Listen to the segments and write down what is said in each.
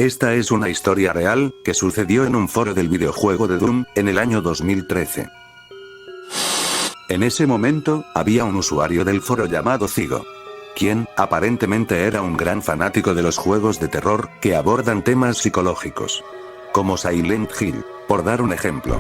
Esta es una historia real, que sucedió en un foro del videojuego de Doom, en el año 2013. En ese momento, había un usuario del foro llamado Zigo, quien, aparentemente era un gran fanático de los juegos de terror, que abordan temas psicológicos. Como Silent Hill, por dar un ejemplo.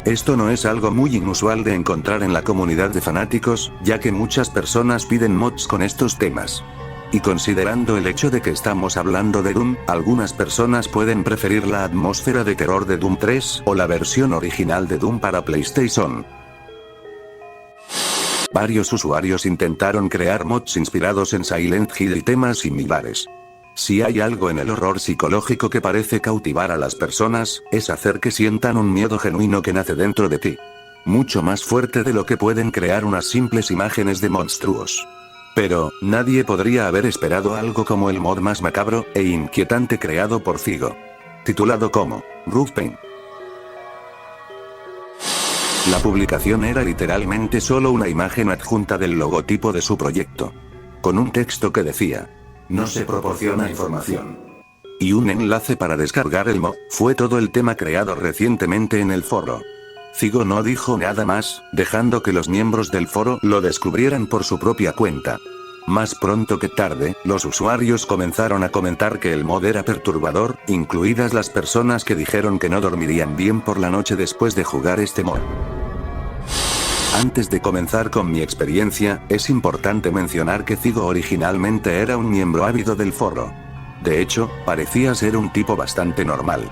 Esto no es algo muy inusual de encontrar en la comunidad de fanáticos, ya que muchas personas piden mods con estos temas. Y considerando el hecho de que estamos hablando de Doom, algunas personas pueden preferir la atmósfera de terror de Doom 3 o la versión original de Doom para PlayStation. Varios usuarios intentaron crear mods inspirados en Silent Hill y temas similares. Si hay algo en el horror psicológico que parece cautivar a las personas, es hacer que sientan un miedo genuino que nace dentro de ti. Mucho más fuerte de lo que pueden crear unas simples imágenes de monstruos. Pero, nadie podría haber esperado algo como el mod más macabro e inquietante creado por Zigo. Titulado como Rough Pain. La publicación era literalmente solo una imagen adjunta del logotipo de su proyecto. Con un texto que decía: no se proporciona información. Y un enlace para descargar el mod. Fue todo el tema creado recientemente en el foro. Zigo no dijo nada más, dejando que los miembros del foro lo descubrieran por su propia cuenta. Más pronto que tarde, los usuarios comenzaron a comentar que el mod era perturbador, incluidas las personas que dijeron que no dormirían bien por la noche después de jugar este mod. Antes de comenzar con mi experiencia, es importante mencionar que Zigo originalmente era un miembro ávido del foro. De hecho, parecía ser un tipo bastante normal.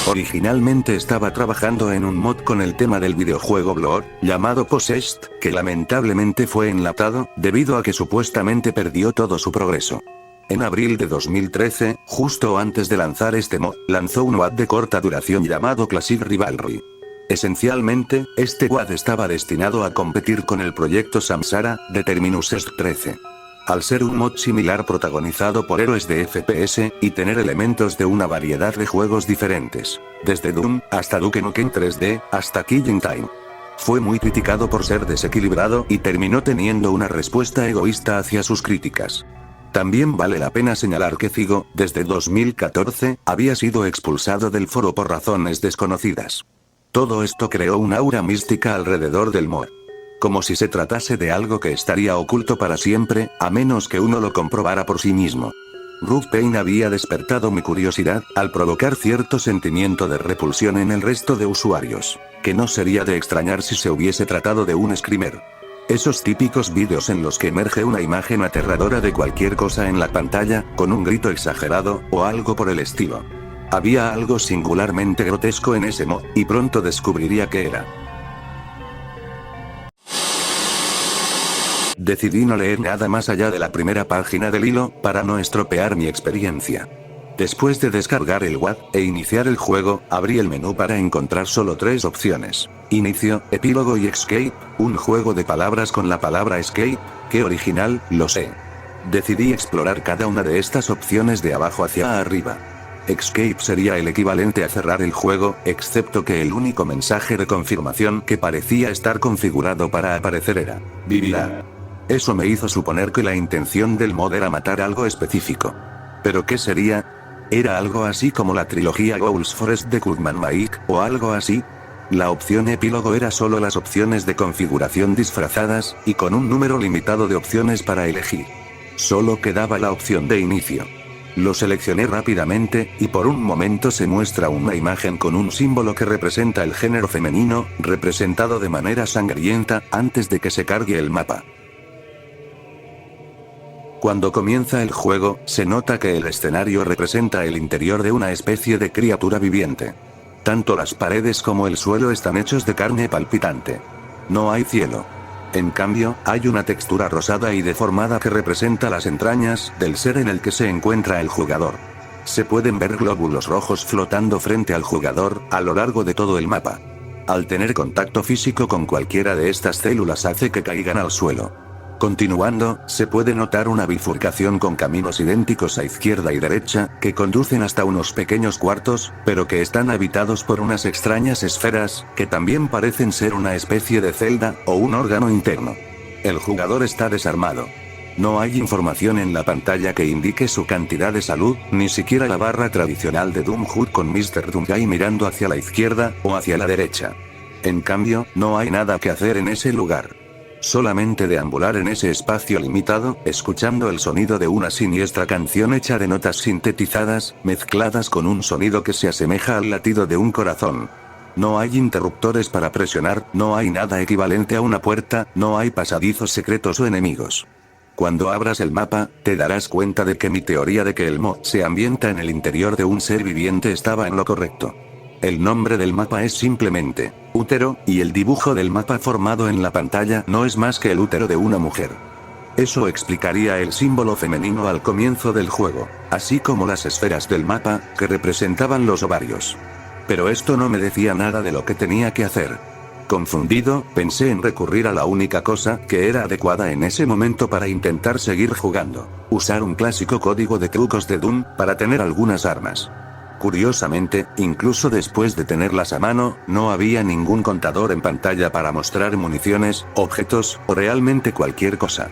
Originalmente estaba trabajando en un mod con el tema del videojuego Blood, llamado Possessed, que lamentablemente fue enlatado, debido a que supuestamente perdió todo su progreso. En abril de 2013, justo antes de lanzar este mod, lanzó un WAD de corta duración llamado Classic Rivalry. Esencialmente, este WAD estaba destinado a competir con el proyecto Samsara, de Terminus Est 13. Al ser un mod similar protagonizado por héroes de FPS, y tener elementos de una variedad de juegos diferentes, desde Doom, hasta Duke Nukem 3D, hasta Killing Time. Fue muy criticado por ser desequilibrado y terminó teniendo una respuesta egoísta hacia sus críticas. También vale la pena señalar que Zigo, desde 2014, había sido expulsado del foro por razones desconocidas. Todo esto creó una aura mística alrededor del mod. Como si se tratase de algo que estaría oculto para siempre, a menos que uno lo comprobara por sí mismo. Rough Pain había despertado mi curiosidad, al provocar cierto sentimiento de repulsión en el resto de usuarios, que no sería de extrañar si se hubiese tratado de un screamer. Esos típicos vídeos en los que emerge una imagen aterradora de cualquier cosa en la pantalla, con un grito exagerado, o algo por el estilo. Había algo singularmente grotesco en ese mod, y pronto descubriría qué era. Decidí no leer nada más allá de la primera página del hilo, para no estropear mi experiencia. Después de descargar el WAD, e iniciar el juego, abrí el menú para encontrar solo 3 opciones. Inicio, epílogo y escape, un juego de palabras con la palabra escape, qué original, lo sé. Decidí explorar cada una de estas opciones de abajo hacia arriba. Escape sería el equivalente a cerrar el juego, excepto que el único mensaje de confirmación que parecía estar configurado para aparecer era: vivirá. Eso me hizo suponer que la intención del mod era matar algo específico. ¿Pero qué sería? ¿Era algo así como la trilogía Ghouls Forest de Goodman Maik, o algo así? La opción epílogo era solo las opciones de configuración disfrazadas, y con un número limitado de opciones para elegir. Solo quedaba la opción de inicio. Lo seleccioné rápidamente, y por un momento se muestra una imagen con un símbolo que representa el género femenino, representado de manera sangrienta, antes de que se cargue el mapa. Cuando comienza el juego, se nota que el escenario representa el interior de una especie de criatura viviente. Tanto las paredes como el suelo están hechos de carne palpitante. No hay cielo. En cambio, hay una textura rosada y deformada que representa las entrañas del ser en el que se encuentra el jugador. Se pueden ver glóbulos rojos flotando frente al jugador, a lo largo de todo el mapa. Al tener contacto físico con cualquiera de estas células hace que caigan al suelo. Continuando, se puede notar una bifurcación con caminos idénticos a izquierda y derecha, que conducen hasta unos pequeños cuartos, pero que están habitados por unas extrañas esferas, que también parecen ser una especie de celda, o un órgano interno. El jugador está desarmado. No hay información en la pantalla que indique su cantidad de salud, ni siquiera la barra tradicional de Doom HUD con Mr. Doomguy mirando hacia la izquierda, o hacia la derecha. En cambio, no hay nada que hacer en ese lugar. Solamente deambular en ese espacio limitado, escuchando el sonido de una siniestra canción hecha de notas sintetizadas, mezcladas con un sonido que se asemeja al latido de un corazón. No hay interruptores para presionar, no hay nada equivalente a una puerta, no hay pasadizos secretos o enemigos. Cuando abras el mapa, te darás cuenta de que mi teoría de que el mod se ambienta en el interior de un ser viviente estaba en lo correcto. El nombre del mapa es simplemente útero, y el dibujo del mapa formado en la pantalla no es más que el útero de una mujer. Eso explicaría el símbolo femenino al comienzo del juego, así como las esferas del mapa, que representaban los ovarios. Pero esto no me decía nada de lo que tenía que hacer. Confundido, pensé en recurrir a la única cosa que era adecuada en ese momento para intentar seguir jugando: usar un clásico código de trucos de Doom, para tener algunas armas. Curiosamente, incluso después de tenerlas a mano, no había ningún contador en pantalla para mostrar municiones, objetos, o realmente cualquier cosa.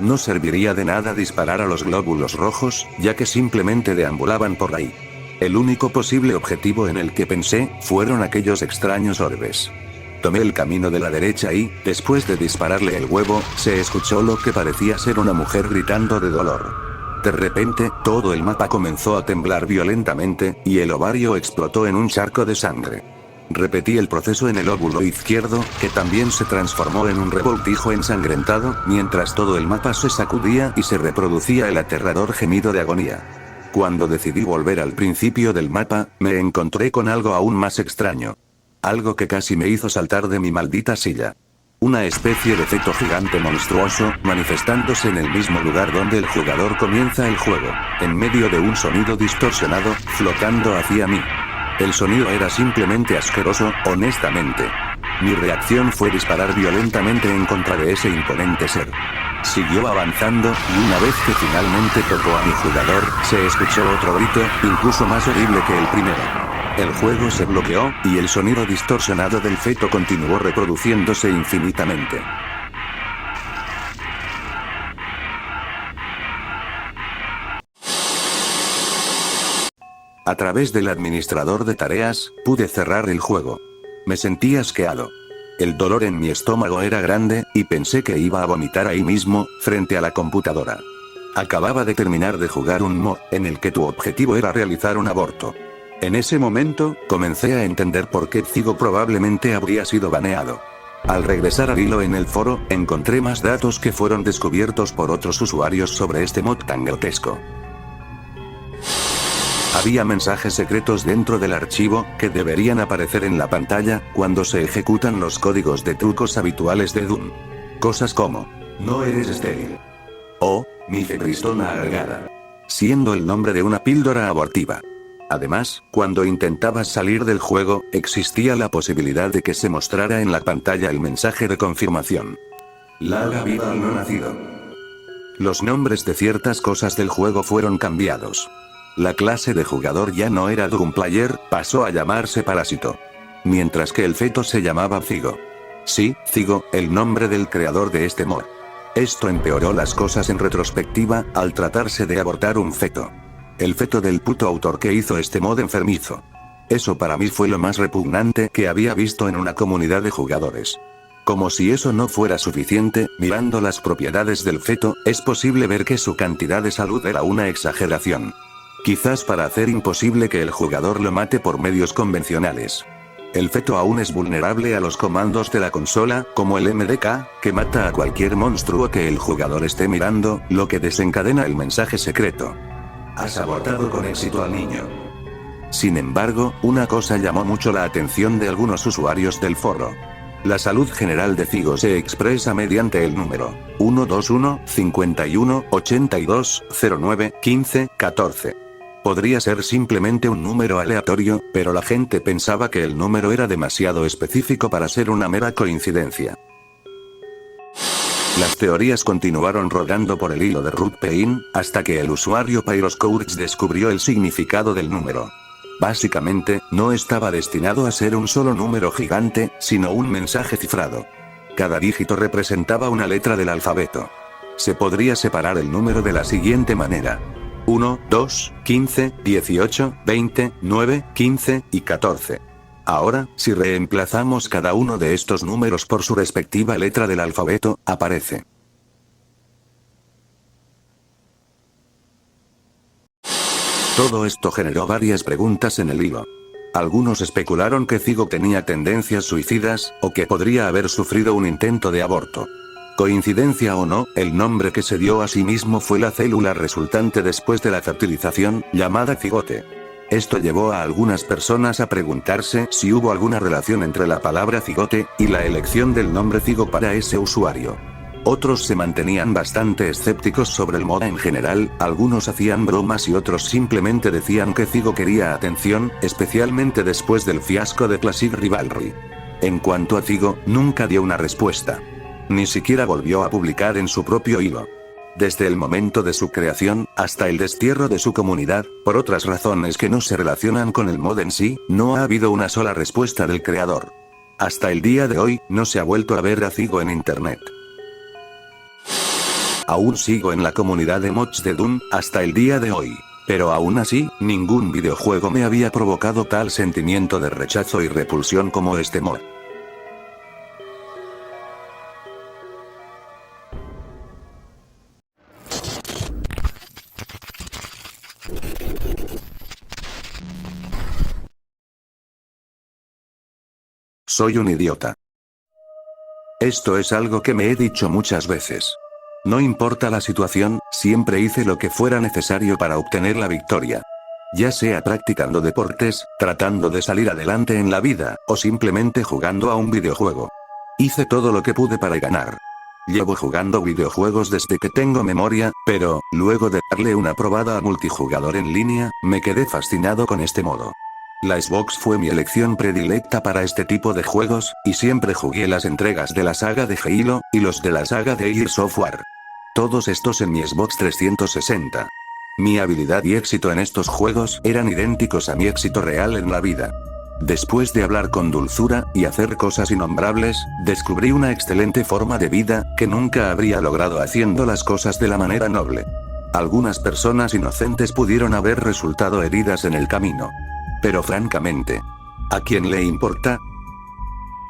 No serviría de nada disparar a los glóbulos rojos, ya que simplemente deambulaban por ahí. El único posible objetivo en el que pensé, fueron aquellos extraños orbes. Tomé el camino de la derecha y, después de dispararle el huevo, se escuchó lo que parecía ser una mujer gritando de dolor. De repente, todo el mapa comenzó a temblar violentamente, y el ovario explotó en un charco de sangre. Repetí el proceso en el óvulo izquierdo, que también se transformó en un revoltijo ensangrentado, mientras todo el mapa se sacudía y se reproducía el aterrador gemido de agonía. Cuando decidí volver al principio del mapa, me encontré con algo aún más extraño. Algo que casi me hizo saltar de mi maldita silla. Una especie de feto gigante monstruoso, manifestándose en el mismo lugar donde el jugador comienza el juego, en medio de un sonido distorsionado, flotando hacia mí. El sonido era simplemente asqueroso, honestamente. Mi reacción fue disparar violentamente en contra de ese imponente ser. Siguió avanzando, y una vez que finalmente tocó a mi jugador, se escuchó otro grito, incluso más horrible que el primero. El juego se bloqueó, y el sonido distorsionado del feto continuó reproduciéndose infinitamente. A través del administrador de tareas, pude cerrar el juego. Me sentí asqueado. El dolor en mi estómago era grande, y pensé que iba a vomitar ahí mismo, frente a la computadora. Acababa de terminar de jugar un mod, en el que tu objetivo era realizar un aborto. En ese momento, comencé a entender por qué Zigo probablemente habría sido baneado. Al regresar al hilo en el foro, encontré más datos que fueron descubiertos por otros usuarios sobre este mod tan grotesco. Había mensajes secretos dentro del archivo, que deberían aparecer en la pantalla, cuando se ejecutan los códigos de trucos habituales de Doom. Cosas como: no eres estéril. O, mifepristona agregada. Siendo el nombre de una píldora abortiva. Además, cuando intentabas salir del juego, existía la posibilidad de que se mostrara en la pantalla el mensaje de confirmación. Larga vida al no nacido. Los nombres de ciertas cosas del juego fueron cambiados. La clase de jugador ya no era Doom Player, pasó a llamarse Parásito. Mientras que el feto se llamaba Zigo. Sí, Zigo, el nombre del creador de este mod. Esto empeoró las cosas en retrospectiva, al tratarse de abortar un feto. El feto del puto autor que hizo este mod enfermizo. Eso para mí fue lo más repugnante que había visto en una comunidad de jugadores. Como si eso no fuera suficiente, mirando las propiedades del feto, es posible ver que su cantidad de salud era una exageración. Quizás para hacer imposible que el jugador lo mate por medios convencionales. El feto aún es vulnerable a los comandos de la consola, como el MDK, que mata a cualquier monstruo que el jugador esté mirando, lo que desencadena el mensaje secreto. Has abortado con éxito al niño. Sin embargo, una cosa llamó mucho la atención de algunos usuarios del foro. La salud general de Zigo se expresa mediante el número 121 51 82 09 15 14. Podría ser simplemente un número aleatorio, pero la gente pensaba que el número era demasiado específico para ser una mera coincidencia. Las teorías continuaron rodando por el hilo de RootPain, hasta que el usuario Pyroscourge descubrió el significado del número. Básicamente, no estaba destinado a ser un solo número gigante, sino un mensaje cifrado. Cada dígito representaba una letra del alfabeto. Se podría separar el número de la siguiente manera: 1, 2, 15, 18, 20, 9, 15 y 14. Ahora, si reemplazamos cada uno de estos números por su respectiva letra del alfabeto, aparece. Todo esto generó varias preguntas en el hilo. Algunos especularon que Zygo tenía tendencias suicidas, o que podría haber sufrido un intento de aborto. Coincidencia o no, el nombre que se dio a sí mismo fue la célula resultante después de la fertilización, llamada cigote. Esto llevó a algunas personas a preguntarse si hubo alguna relación entre la palabra cigote y la elección del nombre Zygo para ese usuario. Otros se mantenían bastante escépticos sobre el moda en general, algunos hacían bromas y otros simplemente decían que Zygo quería atención, especialmente después del fiasco de Classic Rivalry. En cuanto a Zygo, nunca dio una respuesta. Ni siquiera volvió a publicar en su propio hilo. Desde el momento de su creación, hasta el destierro de su comunidad, por otras razones que no se relacionan con el mod en sí, no ha habido una sola respuesta del creador. Hasta el día de hoy, no se ha vuelto a ver a Zygo en internet. Aún sigo en la comunidad de mods de Doom, hasta el día de hoy. Pero aún así, ningún videojuego me había provocado tal sentimiento de rechazo y repulsión como este mod. Soy un idiota. Esto es algo que me he dicho muchas veces. No importa la situación, siempre hice lo que fuera necesario para obtener la victoria. Ya sea practicando deportes, tratando de salir adelante en la vida, o simplemente jugando a un videojuego. Hice todo lo que pude para ganar. Llevo jugando videojuegos desde que tengo memoria, pero, luego de darle una probada a multijugador en línea, me quedé fascinado con este modo. La Xbox fue mi elección predilecta para este tipo de juegos, y siempre jugué las entregas de la saga de Halo, y los de la saga de Gears of War. Todos estos en mi Xbox 360. Mi habilidad y éxito en estos juegos eran idénticos a mi éxito real en la vida. Después de hablar con dulzura, y hacer cosas innombrables, descubrí una excelente forma de vida, que nunca habría logrado haciendo las cosas de la manera noble. Algunas personas inocentes pudieron haber resultado heridas en el camino. Pero francamente, ¿a quién le importa?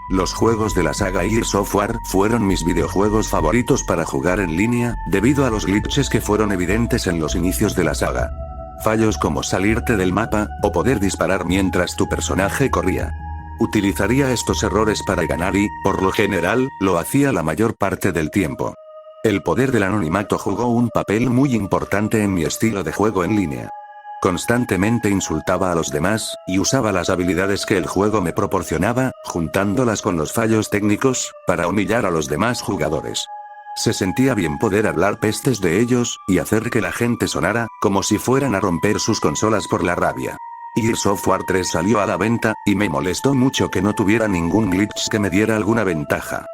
Los juegos de la saga Gears of War fueron mis videojuegos favoritos para jugar en línea, debido a los glitches que fueron evidentes en los inicios de la saga. Fallos como salirte del mapa, o poder disparar mientras tu personaje corría. Utilizaría estos errores para ganar y, por lo general, lo hacía la mayor parte del tiempo. El poder del anonimato jugó un papel muy importante en mi estilo de juego en línea. Constantemente insultaba a los demás, y usaba las habilidades que el juego me proporcionaba, juntándolas con los fallos técnicos, para humillar a los demás jugadores. Se sentía bien poder hablar pestes de ellos, y hacer que la gente sonara, como si fueran a romper sus consolas por la rabia. Gears of War 3 salió a la venta, y me molestó mucho que no tuviera ningún glitch que me diera alguna ventaja.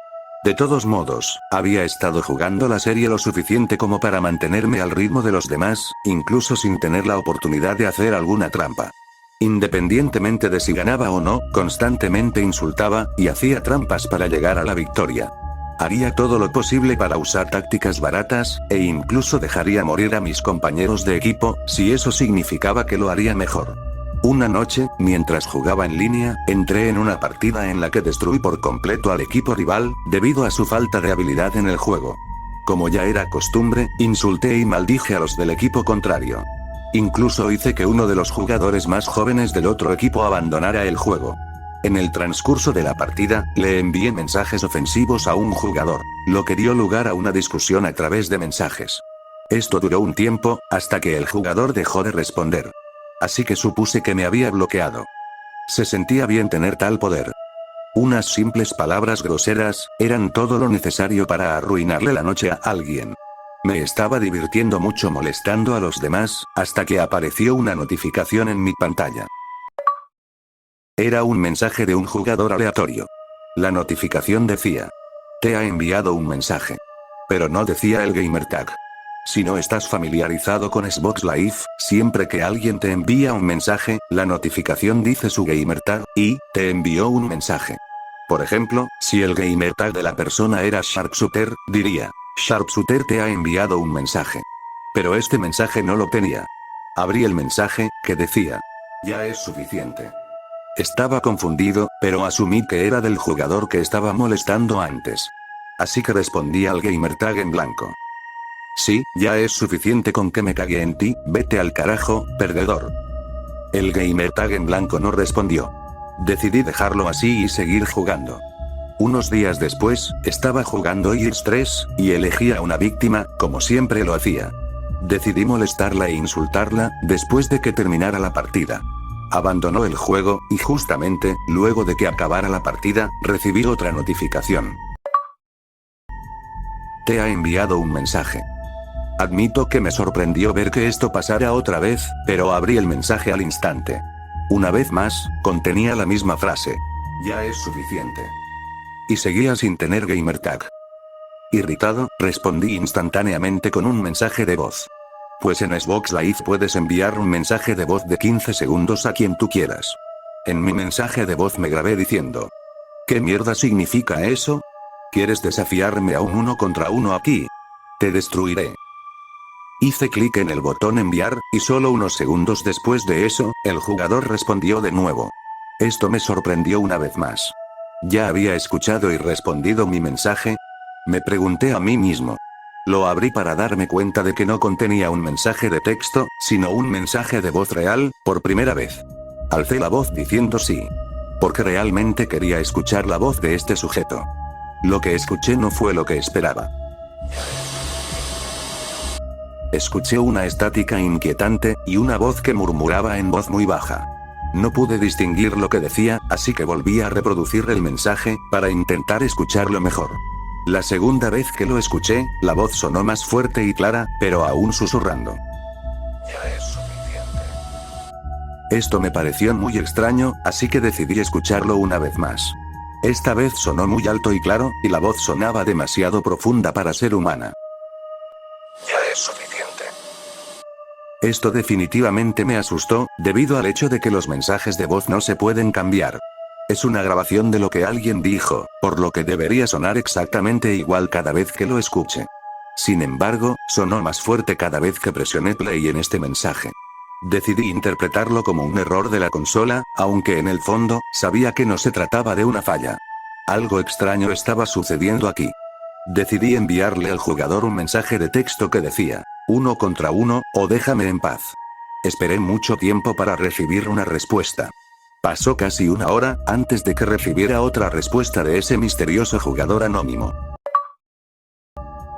De todos modos, había estado jugando la serie lo suficiente como para mantenerme al ritmo de los demás, incluso sin tener la oportunidad de hacer alguna trampa. Independientemente de si ganaba o no, constantemente insultaba, y hacía trampas para llegar a la victoria. Haría todo lo posible para usar tácticas baratas, e incluso dejaría morir a mis compañeros de equipo, si eso significaba que lo haría mejor. Una noche, mientras jugaba en línea, entré en una partida en la que destruí por completo al equipo rival, debido a su falta de habilidad en el juego. Como ya era costumbre, insulté y maldije a los del equipo contrario. Incluso hice que uno de los jugadores más jóvenes del otro equipo abandonara el juego. En el transcurso de la partida, le envié mensajes ofensivos a un jugador, lo que dio lugar a una discusión a través de mensajes. Esto duró un tiempo, hasta que el jugador dejó de responder. Así que supuse que me había bloqueado. Se sentía bien tener tal poder. Unas simples palabras groseras, eran todo lo necesario para arruinarle la noche a alguien. Me estaba divirtiendo mucho molestando a los demás, hasta que apareció una notificación en mi pantalla. Era un mensaje de un jugador aleatorio. La notificación decía: te ha enviado un mensaje. Pero no decía el gamertag. Si no estás familiarizado con Xbox Live, siempre que alguien te envía un mensaje, la notificación dice su gamertag, y, te envió un mensaje. Por ejemplo, si el gamertag de la persona era Sharpshooter, diría: Sharpshooter te ha enviado un mensaje. Pero este mensaje no lo tenía. Abrí el mensaje, que decía: ya es suficiente. Estaba confundido, pero asumí que era del jugador que estaba molestando antes. Así que respondí al gamertag en blanco. Sí, ya es suficiente con que me cagué en ti, vete al carajo, perdedor. El gamertag en blanco no respondió. Decidí dejarlo así y seguir jugando. Unos días después, estaba jugando Gears 3, y elegí a una víctima, como siempre lo hacía. Decidí molestarla e insultarla, después de que terminara la partida. Abandonó el juego, y justamente, luego de que acabara la partida, recibí otra notificación. Te ha enviado un mensaje. Admito que me sorprendió ver que esto pasara otra vez, pero abrí el mensaje al instante. Una vez más, contenía la misma frase. Ya es suficiente. Y seguía sin tener gamertag. Irritado, respondí instantáneamente con un mensaje de voz. Pues en Xbox Live puedes enviar un mensaje de voz de 15 segundos a quien tú quieras. En mi mensaje de voz me grabé diciendo: ¿qué mierda significa eso? ¿Quieres desafiarme a un 1 contra 1 aquí? Te destruiré. Hice clic en el botón enviar, y solo unos segundos después de eso, el jugador respondió de nuevo. Esto me sorprendió una vez más. ¿Ya había escuchado y respondido mi mensaje? Me pregunté a mí mismo. Lo abrí para darme cuenta de que no contenía un mensaje de texto, sino un mensaje de voz real, por primera vez. Alcé la voz diciendo sí. Porque realmente quería escuchar la voz de este sujeto. Lo que escuché no fue lo que esperaba. Escuché una estática inquietante, y una voz que murmuraba en voz muy baja. No pude distinguir lo que decía, así que volví a reproducir el mensaje, para intentar escucharlo mejor. La segunda vez que lo escuché, la voz sonó más fuerte y clara, pero aún susurrando. Ya es suficiente. Esto me pareció muy extraño, así que decidí escucharlo una vez más. Esta vez sonó muy alto y claro, y la voz sonaba demasiado profunda para ser humana. Ya es suficiente. Esto definitivamente me asustó, debido al hecho de que los mensajes de voz no se pueden cambiar. Es una grabación de lo que alguien dijo, por lo que debería sonar exactamente igual cada vez que lo escuche. Sin embargo, sonó más fuerte cada vez que presioné play en este mensaje. Decidí interpretarlo como un error de la consola, aunque en el fondo, sabía que no se trataba de una falla. Algo extraño estaba sucediendo aquí. Decidí enviarle al jugador un mensaje de texto que decía: 1 contra 1, o déjame en paz. Esperé mucho tiempo para recibir una respuesta. Pasó casi una hora, antes de que recibiera otra respuesta de ese misterioso jugador anónimo.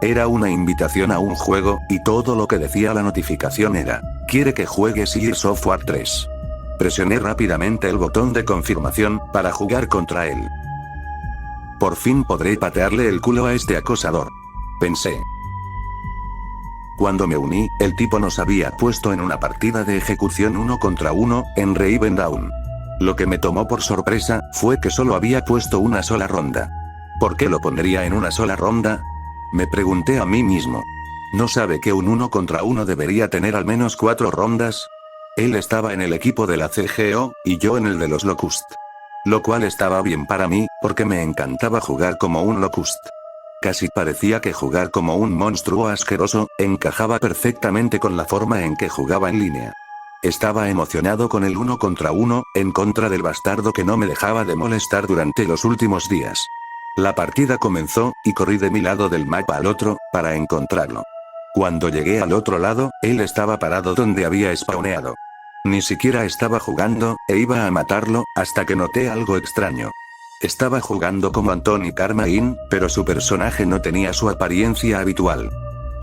Era una invitación a un juego, y todo lo que decía la notificación era: quiere que juegues Gears of War 3. Presioné rápidamente el botón de confirmación, para jugar contra él. Por fin podré patearle el culo a este acosador. Pensé. Cuando me uní, el tipo nos había puesto en una partida de ejecución 1 contra 1, en Raven Down. Lo que me tomó por sorpresa, fue que solo había puesto una sola ronda. ¿Por qué lo pondría en una sola ronda? Me pregunté a mí mismo. ¿No sabe que un 1 contra 1 debería tener al menos 4 rondas? Él estaba en el equipo de la CGO, y yo en el de los Locust. Lo cual estaba bien para mí, porque me encantaba jugar como un Locust. Casi parecía que jugar como un monstruo asqueroso, encajaba perfectamente con la forma en que jugaba en línea. Estaba emocionado con el 1 contra 1, en contra del bastardo que no me dejaba de molestar durante los últimos días. La partida comenzó, y corrí de mi lado del mapa al otro, para encontrarlo. Cuando llegué al otro lado, él estaba parado donde había spawneado. Ni siquiera estaba jugando, e iba a matarlo, hasta que noté algo extraño. Estaba jugando como Anthony Carmine, pero su personaje no tenía su apariencia habitual.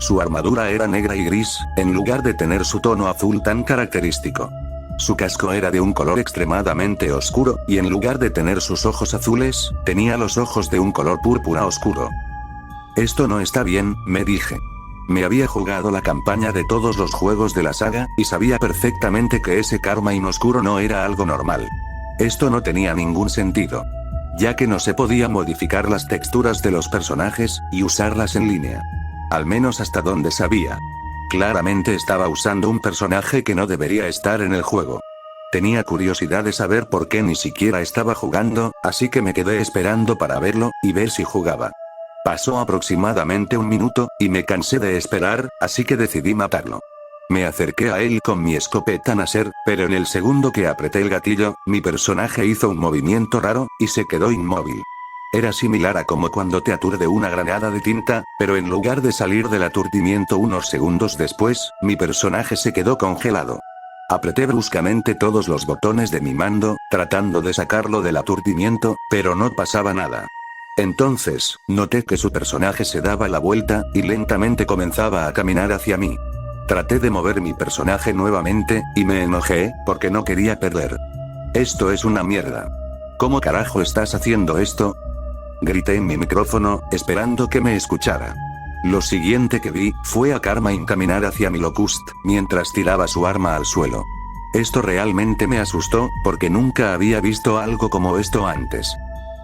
Su armadura era negra y gris, en lugar de tener su tono azul tan característico. Su casco era de un color extremadamente oscuro, y en lugar de tener sus ojos azules, tenía los ojos de un color púrpura oscuro. Esto no está bien, me dije. Me había jugado la campaña de todos los juegos de la saga, y sabía perfectamente que ese Carmine oscuro no era algo normal. Esto no tenía ningún sentido. Ya que no se podía modificar las texturas de los personajes, y usarlas en línea. Al menos hasta donde sabía. Claramente estaba usando un personaje que no debería estar en el juego. Tenía curiosidad de saber por qué ni siquiera estaba jugando, así que me quedé esperando para verlo, y ver si jugaba. Pasó aproximadamente un minuto, y me cansé de esperar, así que decidí matarlo. Me acerqué a él con mi escopeta Nasser, pero en el segundo que apreté el gatillo, mi personaje hizo un movimiento raro, y se quedó inmóvil. Era similar a como cuando te aturde una granada de tinta, pero en lugar de salir del aturdimiento unos segundos después, mi personaje se quedó congelado. Apreté bruscamente todos los botones de mi mando, tratando de sacarlo del aturdimiento, pero no pasaba nada. Entonces, noté que su personaje se daba la vuelta, y lentamente comenzaba a caminar hacia mí. Traté de mover mi personaje nuevamente, y me enojé, porque no quería perder. Esto es una mierda. ¿Cómo carajo estás haciendo esto? Grité en mi micrófono, esperando que me escuchara. Lo siguiente que vi, fue a Carmine caminar hacia mi Locust, mientras tiraba su arma al suelo. Esto realmente me asustó, porque nunca había visto algo como esto antes.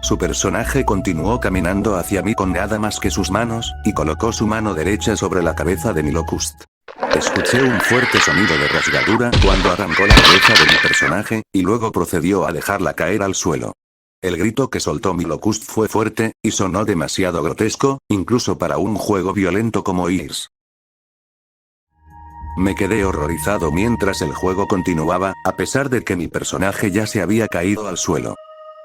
Su personaje continuó caminando hacia mí con nada más que sus manos, y colocó su mano derecha sobre la cabeza de mi Locust. Escuché un fuerte sonido de rasgadura cuando arrancó la cabeza de mi personaje, y luego procedió a dejarla caer al suelo. El grito que soltó mi Locust fue fuerte, y sonó demasiado grotesco, incluso para un juego violento como Gears. Me quedé horrorizado mientras el juego continuaba, a pesar de que mi personaje ya se había caído al suelo.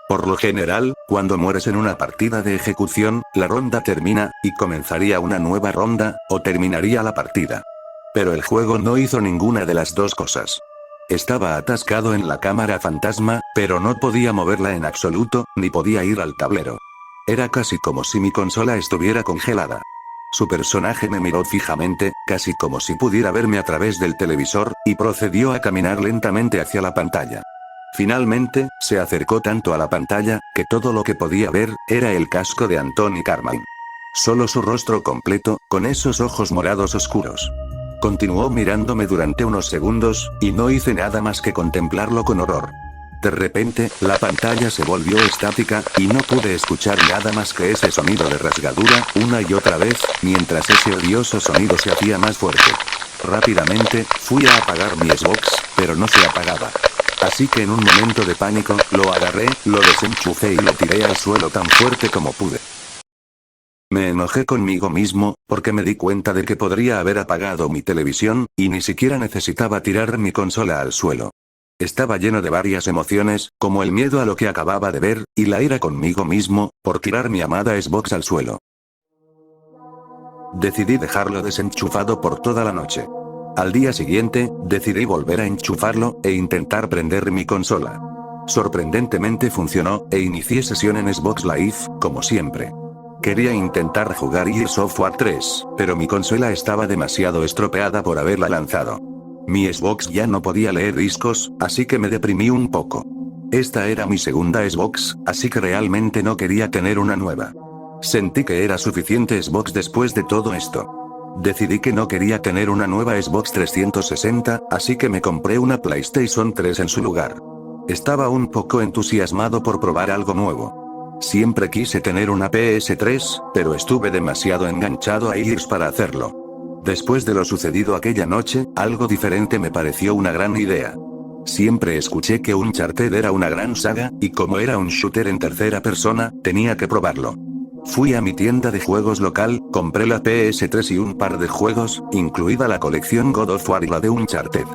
Por lo general, cuando mueres en una partida de ejecución, la ronda termina, y comenzaría una nueva ronda, o terminaría la partida. Pero el juego no hizo ninguna de las dos cosas. Estaba atascado en la cámara fantasma, pero no podía moverla en absoluto, ni podía ir al tablero. Era casi como si mi consola estuviera congelada. Su personaje me miró fijamente, casi como si pudiera verme a través del televisor, y procedió a caminar lentamente hacia la pantalla. Finalmente, se acercó tanto a la pantalla, que todo lo que podía ver, era el casco de Anthony Carmine. Solo su rostro completo, con esos ojos morados oscuros. Continuó mirándome durante unos segundos, y no hice nada más que contemplarlo con horror. De repente, la pantalla se volvió estática, y no pude escuchar nada más que ese sonido de rasgadura, una y otra vez, mientras ese odioso sonido se hacía más fuerte. Rápidamente, fui a apagar mi Xbox, pero no se apagaba. Así que en un momento de pánico, lo agarré, lo desenchufé y lo tiré al suelo tan fuerte como pude. Me enojé conmigo mismo, porque me di cuenta de que podría haber apagado mi televisión, y ni siquiera necesitaba tirar mi consola al suelo. Estaba lleno de varias emociones, como el miedo a lo que acababa de ver, y la ira conmigo mismo, por tirar mi amada Xbox al suelo. Decidí dejarlo desenchufado por toda la noche. Al día siguiente, decidí volver a enchufarlo, e intentar prender mi consola. Sorprendentemente funcionó, e inicié sesión en Xbox Live, como siempre. Quería intentar jugar Gears of War 3, pero mi consola estaba demasiado estropeada por haberla lanzado. Mi Xbox ya no podía leer discos, así que me deprimí un poco. Esta era mi segunda Xbox, así que realmente no quería tener una nueva. Sentí que era suficiente Xbox después de todo esto. Decidí que no quería tener una nueva Xbox 360, así que me compré una PlayStation 3 en su lugar. Estaba un poco entusiasmado por probar algo nuevo. Siempre quise tener una PS3, pero estuve demasiado enganchado a Gears para hacerlo. Después de lo sucedido aquella noche, algo diferente me pareció una gran idea. Siempre escuché que Uncharted era una gran saga, y como era un shooter en tercera persona, tenía que probarlo. Fui a mi tienda de juegos local, compré la PS3 y un par de juegos, incluida la colección God of War y la de Uncharted.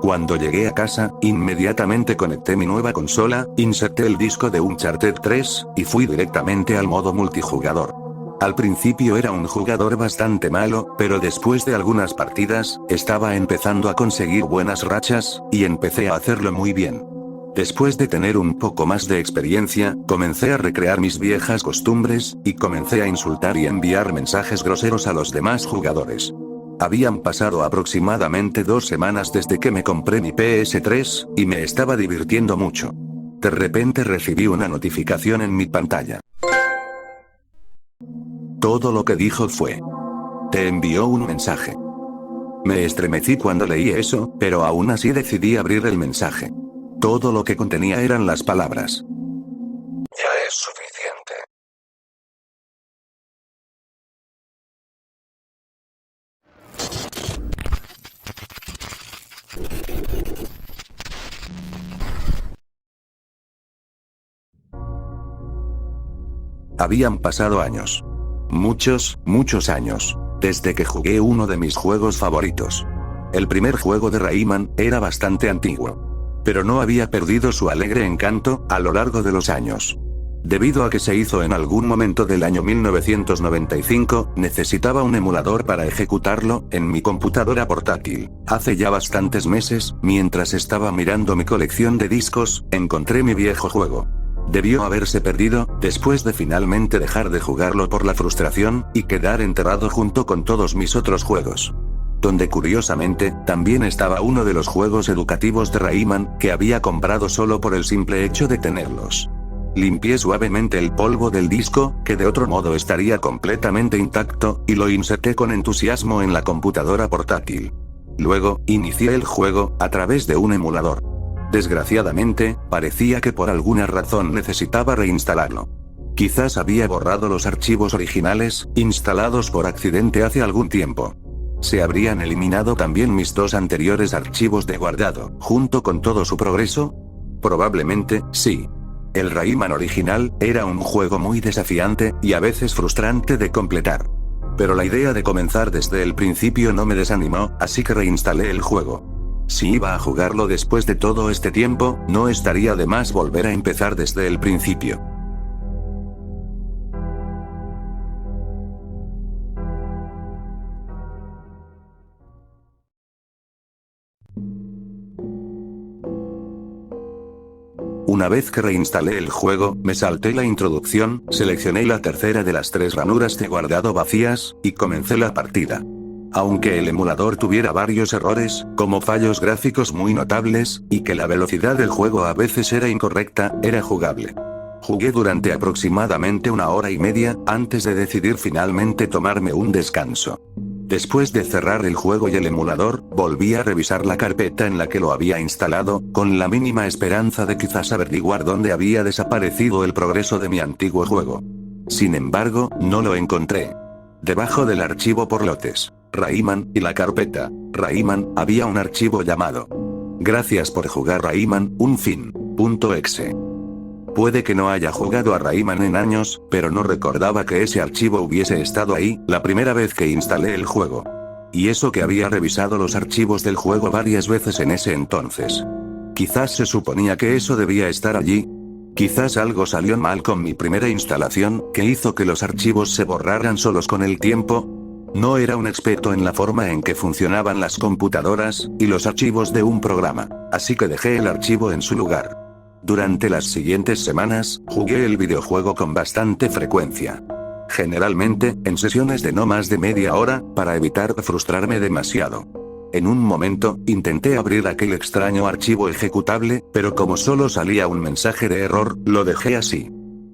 Cuando llegué a casa, inmediatamente conecté mi nueva consola, inserté el disco de Uncharted 3, y fui directamente al modo multijugador. Al principio era un jugador bastante malo, pero después de algunas partidas, estaba empezando a conseguir buenas rachas, y empecé a hacerlo muy bien. Después de tener un poco más de experiencia, comencé a recrear mis viejas costumbres, y comencé a insultar y enviar mensajes groseros a los demás jugadores. Habían pasado aproximadamente 2 semanas desde que me compré mi PS3, y me estaba divirtiendo mucho. De repente recibí una notificación en mi pantalla. Todo lo que dijo fue: te envió un mensaje. Me estremecí cuando leí eso, pero aún así decidí abrir el mensaje. Todo lo que contenía eran las palabras: ya es suficiente. Habían pasado años. muchos años. Desde que jugué uno de mis juegos favoritos. El primer juego de Rayman era bastante antiguo. Pero no había perdido su alegre encanto a lo largo de los años. Debido a que se hizo en algún momento del año 1995, necesitaba un emulador para ejecutarlo en mi computadora portátil. Hace ya bastantes meses, mientras estaba mirando mi colección de discos, encontré mi viejo juego. Debió haberse perdido, después de finalmente dejar de jugarlo por la frustración, y quedar enterrado junto con todos mis otros juegos. Donde curiosamente, también estaba uno de los juegos educativos de Rayman, que había comprado solo por el simple hecho de tenerlos. Limpié suavemente el polvo del disco, que de otro modo estaría completamente intacto, y lo inserté con entusiasmo en la computadora portátil. Luego, inicié el juego, a través de un emulador. Desgraciadamente, parecía que por alguna razón necesitaba reinstalarlo. Quizás había borrado los archivos originales, instalados por accidente hace algún tiempo. ¿Se habrían eliminado también mis dos anteriores archivos de guardado, junto con todo su progreso? Probablemente, sí. El Rayman original era un juego muy desafiante, y a veces frustrante de completar. Pero la idea de comenzar desde el principio no me desanimó, así que reinstalé el juego. Si iba a jugarlo después de todo este tiempo, no estaría de más volver a empezar desde el principio. Una vez que reinstalé el juego, me salté la introducción, seleccioné la tercera de las 3 ranuras de guardado vacías, y comencé la partida. Aunque el emulador tuviera varios errores, como fallos gráficos muy notables, y que la velocidad del juego a veces era incorrecta, era jugable. Jugué durante aproximadamente 1 hora y media, antes de decidir finalmente tomarme un descanso. Después de cerrar el juego y el emulador, volví a revisar la carpeta en la que lo había instalado, con la mínima esperanza de quizás averiguar dónde había desaparecido el progreso de mi antiguo juego. Sin embargo, no lo encontré. Debajo del archivo por lotes, Rayman, y la carpeta, Rayman, había un archivo llamado Gracias por jugar Rayman, .exe. Puede que no haya jugado a Rayman en años, pero no recordaba que ese archivo hubiese estado ahí, la primera vez que instalé el juego. Y eso que había revisado los archivos del juego varias veces en ese entonces. Quizás se suponía que eso debía estar allí. Quizás algo salió mal con mi primera instalación, que hizo que los archivos se borraran solos con el tiempo. No era un experto en la forma en que funcionaban las computadoras, y los archivos de un programa, así que dejé el archivo en su lugar. Durante las siguientes semanas, jugué el videojuego con bastante frecuencia. Generalmente, en sesiones de no más de media hora, para evitar frustrarme demasiado. En un momento, intenté abrir aquel extraño archivo ejecutable, pero como solo salía un mensaje de error, lo dejé así.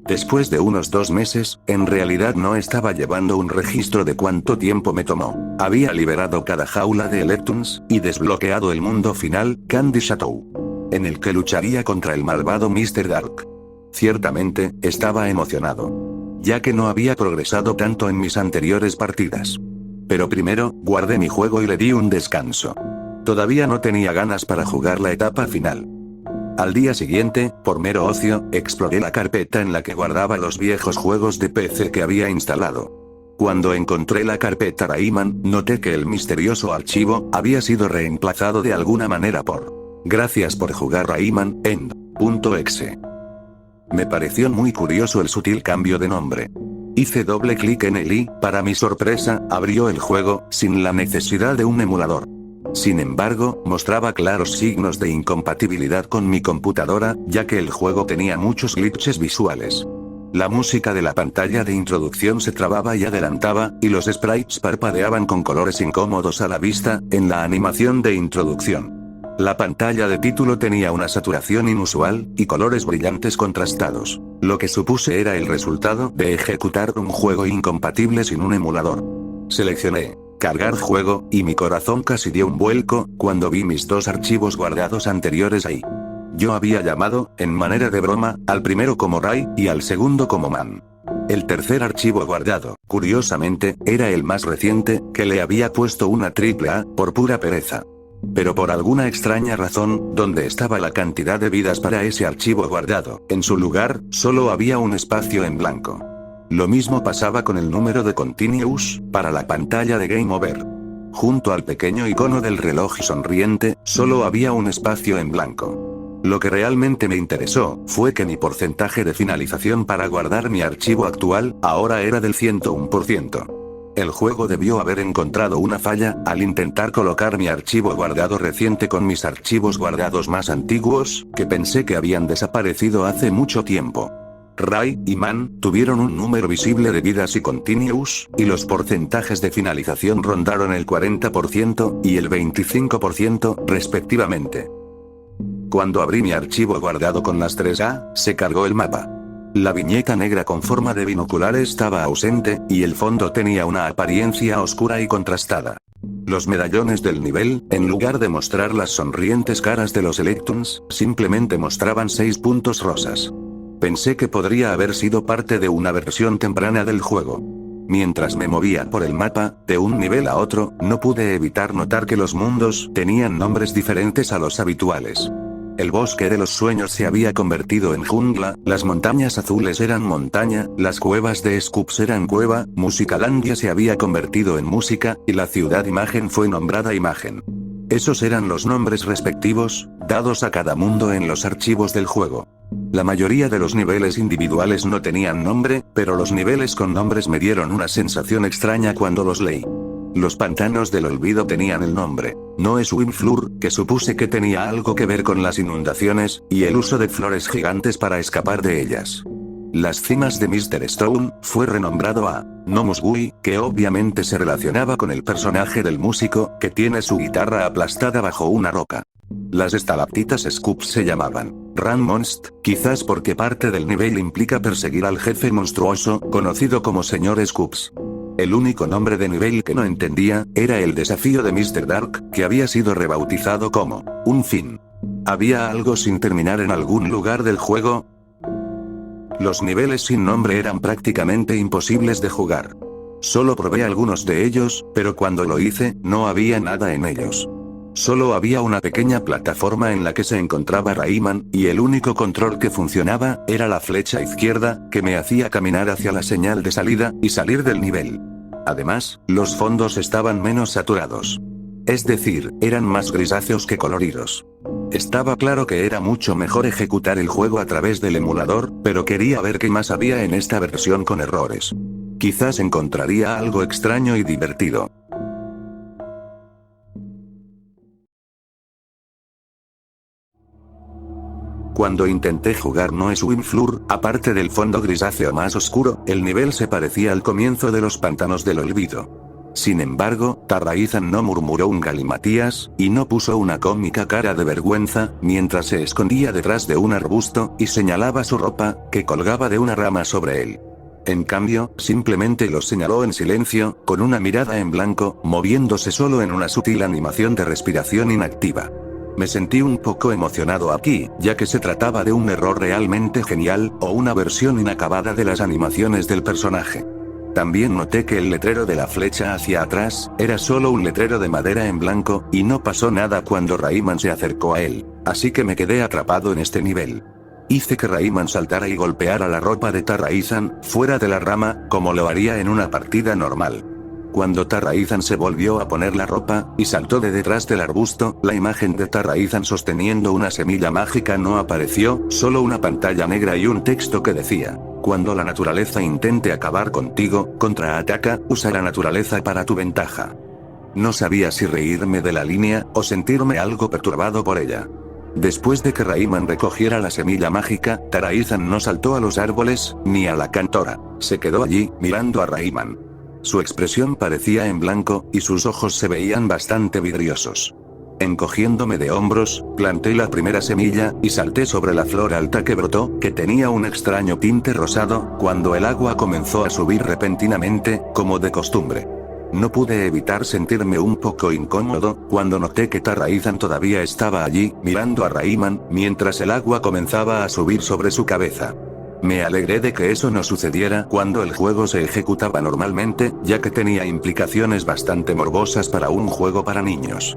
Después de unos 2 meses, en realidad no estaba llevando un registro de cuánto tiempo me tomó. Había liberado cada jaula de Electrons, y desbloqueado el mundo final, Candy Chateau, en el que lucharía contra el malvado Mr. Dark. Ciertamente, estaba emocionado, ya que no había progresado tanto en mis anteriores partidas. Pero primero, guardé mi juego y le di un descanso. Todavía no tenía ganas para jugar la etapa final. Al día siguiente, por mero ocio, exploré la carpeta en la que guardaba los viejos juegos de PC que había instalado. Cuando encontré la carpeta Rayman, noté que el misterioso archivo había sido reemplazado de alguna manera por Gracias por jugar Rayman, .exe. Me pareció muy curioso el sutil cambio de nombre. Hice doble clic en él y, para mi sorpresa, abrió el juego, sin la necesidad de un emulador. Sin embargo, mostraba claros signos de incompatibilidad con mi computadora, ya que el juego tenía muchos glitches visuales. La música de la pantalla de introducción se trababa y adelantaba, y los sprites parpadeaban con colores incómodos a la vista, en la animación de introducción. La pantalla de título tenía una saturación inusual, y colores brillantes contrastados, lo que supuse era el resultado de ejecutar un juego incompatible sin un emulador. Seleccioné Cargar juego, y mi corazón casi dio un vuelco, cuando vi mis 2 archivos guardados anteriores ahí. Yo había llamado, en manera de broma, al primero como Ray, y al segundo como Man. El tercer archivo guardado, curiosamente, era el más reciente, que le había puesto una AAA, por pura pereza. Pero por alguna extraña razón, donde estaba la cantidad de vidas para ese archivo guardado, en su lugar, solo había un espacio en blanco. Lo mismo pasaba con el número de Continuous, para la pantalla de Game Over. Junto al pequeño icono del reloj sonriente, solo había un espacio en blanco. Lo que realmente me interesó, fue que mi porcentaje de finalización para guardar mi archivo actual, ahora era del 101%. El juego debió haber encontrado una falla, al intentar colocar mi archivo guardado reciente con mis archivos guardados más antiguos, que pensé que habían desaparecido hace mucho tiempo. Ray y Man tuvieron un número visible de vidas y Continuous, y los porcentajes de finalización rondaron el 40% y el 25%, respectivamente. Cuando abrí mi archivo guardado con las 3A, se cargó el mapa. La viñeta negra con forma de binocular estaba ausente, y el fondo tenía una apariencia oscura y contrastada. Los medallones del nivel, en lugar de mostrar las sonrientes caras de los Electrons, simplemente mostraban 6 puntos rosas. Pensé que podría haber sido parte de una versión temprana del juego. Mientras me movía por el mapa, de un nivel a otro, no pude evitar notar que los mundos tenían nombres diferentes a los habituales. El bosque de los sueños se había convertido en jungla, las montañas azules eran montaña, las cuevas de Scoops eran cueva, Musicalandia se había convertido en música, y la ciudad imagen fue nombrada imagen. Esos eran los nombres respectivos, dados a cada mundo en los archivos del juego. La mayoría de los niveles individuales no tenían nombre, pero los niveles con nombres me dieron una sensación extraña cuando los leí. Los pantanos del olvido tenían el nombre Noe Swimflur, que supuse que tenía algo que ver con las inundaciones, y el uso de flores gigantes para escapar de ellas. Las cimas de Mr. Stone fue renombrado a Nomusgui, que obviamente se relacionaba con el personaje del músico, que tiene su guitarra aplastada bajo una roca. Las estalactitas Scoops se llamaban Ranmonst, quizás porque parte del nivel implica perseguir al jefe monstruoso, conocido como Señor Scoops. El único nombre de nivel que no entendía, era el desafío de Mr. Dark, que había sido rebautizado como un fin. ¿Había algo sin terminar en algún lugar del juego? Los niveles sin nombre eran prácticamente imposibles de jugar. Solo probé algunos de ellos, pero cuando lo hice, no había nada en ellos. Solo había una pequeña plataforma en la que se encontraba Rayman, y el único control que funcionaba, era la flecha izquierda, que me hacía caminar hacia la señal de salida, y salir del nivel. Además, los fondos estaban menos saturados. Es decir, eran más grisáceos que coloridos. Estaba claro que era mucho mejor ejecutar el juego a través del emulador, pero quería ver qué más había en esta versión con errores. Quizás encontraría algo extraño y divertido. Cuando intenté jugar Noe Swimflur, aparte del fondo grisáceo más oscuro, el nivel se parecía al comienzo de los pantanos del olvido. Sin embargo, Tarraizan no murmuró un galimatías, y no puso una cómica cara de vergüenza, mientras se escondía detrás de un arbusto, y señalaba su ropa, que colgaba de una rama sobre él. En cambio, simplemente lo señaló en silencio, con una mirada en blanco, moviéndose solo en una sutil animación de respiración inactiva. Me sentí un poco emocionado aquí, ya que se trataba de un error realmente genial, o una versión inacabada de las animaciones del personaje. También noté que el letrero de la flecha hacia atrás, era solo un letrero de madera en blanco, y no pasó nada cuando Rayman se acercó a él, así que me quedé atrapado en este nivel. Hice que Rayman saltara y golpeara la ropa de Tarraizan, fuera de la rama, como lo haría en una partida normal. Cuando Tarraizan se volvió a poner la ropa, y saltó de detrás del arbusto, la imagen de Tarraizan sosteniendo una semilla mágica no apareció, solo una pantalla negra y un texto que decía: cuando la naturaleza intente acabar contigo, contraataca, usa la naturaleza para tu ventaja. No sabía si reírme de la línea, o sentirme algo perturbado por ella. Después de que Rayman recogiera la semilla mágica, Tarraizan no saltó a los árboles, ni a la cantora. Se quedó allí, mirando a Rayman. Su expresión parecía en blanco, y sus ojos se veían bastante vidriosos. Encogiéndome de hombros, planté la primera semilla, y salté sobre la flor alta que brotó, que tenía un extraño tinte rosado, cuando el agua comenzó a subir repentinamente, como de costumbre. No pude evitar sentirme un poco incómodo, cuando noté que Tarraizan todavía estaba allí, mirando a Rayman, mientras el agua comenzaba a subir sobre su cabeza. Me alegré de que eso no sucediera cuando el juego se ejecutaba normalmente, ya que tenía implicaciones bastante morbosas para un juego para niños.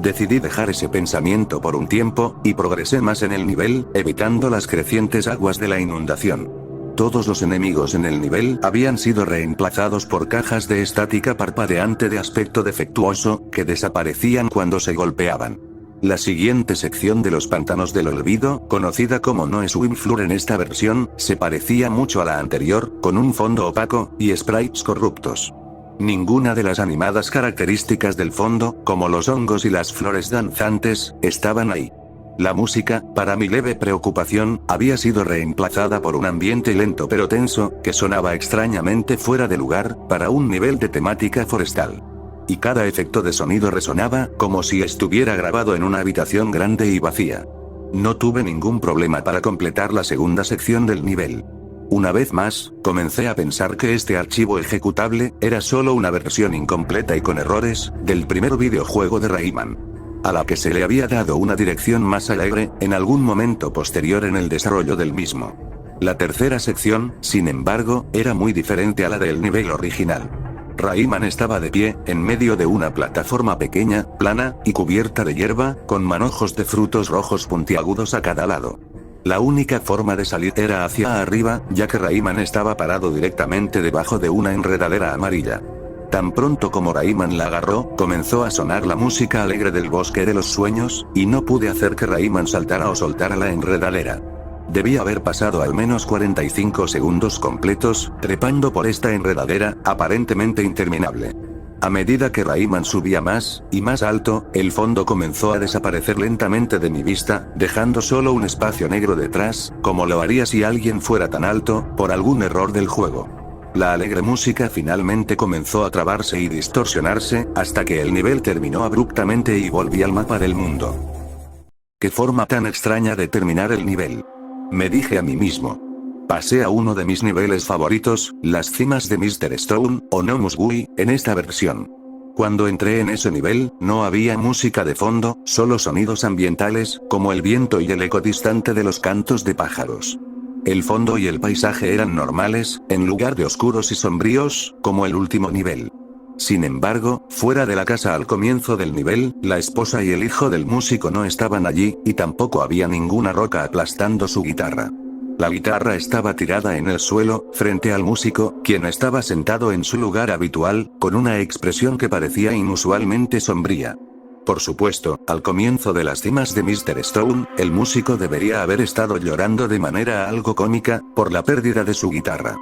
Decidí dejar ese pensamiento por un tiempo, y progresé más en el nivel, evitando las crecientes aguas de la inundación. Todos los enemigos en el nivel habían sido reemplazados por cajas de estática parpadeante de aspecto defectuoso, que desaparecían cuando se golpeaban. La siguiente sección de los pantanos del olvido, conocida como No Swim Floor en esta versión, se parecía mucho a la anterior, con un fondo opaco, y sprites corruptos. Ninguna de las animadas características del fondo, como los hongos y las flores danzantes, estaban ahí. La música, para mi leve preocupación, había sido reemplazada por un ambiente lento pero tenso, que sonaba extrañamente fuera de lugar, para un nivel de temática forestal. Y cada efecto de sonido resonaba, como si estuviera grabado en una habitación grande y vacía. No tuve ningún problema para completar la segunda sección del nivel. Una vez más, comencé a pensar que este archivo ejecutable, era solo una versión incompleta y con errores, del primer videojuego de Rayman, a la que se le había dado una dirección más alegre, en algún momento posterior en el desarrollo del mismo. La tercera sección, sin embargo, era muy diferente a la del nivel original. Rayman estaba de pie, en medio de una plataforma pequeña, plana, y cubierta de hierba, con manojos de frutos rojos puntiagudos a cada lado. La única forma de salir era hacia arriba, ya que Rayman estaba parado directamente debajo de una enredadera amarilla. Tan pronto como Rayman la agarró, comenzó a sonar la música alegre del bosque de los sueños, y no pude hacer que Rayman saltara o soltara la enredadera. Debía haber pasado al menos 45 segundos completos, trepando por esta enredadera, aparentemente interminable. A medida que Rayman subía más, y más alto, el fondo comenzó a desaparecer lentamente de mi vista, dejando solo un espacio negro detrás, como lo haría si alguien fuera tan alto, por algún error del juego. La alegre música finalmente comenzó a trabarse y distorsionarse, hasta que el nivel terminó abruptamente y volví al mapa del mundo. ¡Qué forma tan extraña de terminar el nivel!, me dije a mí mismo. Pasé a uno de mis niveles favoritos, las cimas de Mr. Stone, o No Musgui, en esta versión. Cuando entré en ese nivel, no había música de fondo, solo sonidos ambientales, como el viento y el eco distante de los cantos de pájaros. El fondo y el paisaje eran normales, en lugar de oscuros y sombríos, como el último nivel. Sin embargo, fuera de la casa al comienzo del nivel, la esposa y el hijo del músico no estaban allí, y tampoco había ninguna roca aplastando su guitarra. La guitarra estaba tirada en el suelo, frente al músico, quien estaba sentado en su lugar habitual, con una expresión que parecía inusualmente sombría. Por supuesto, al comienzo de las cimas de Mr. Stone, el músico debería haber estado llorando de manera algo cómica, por la pérdida de su guitarra.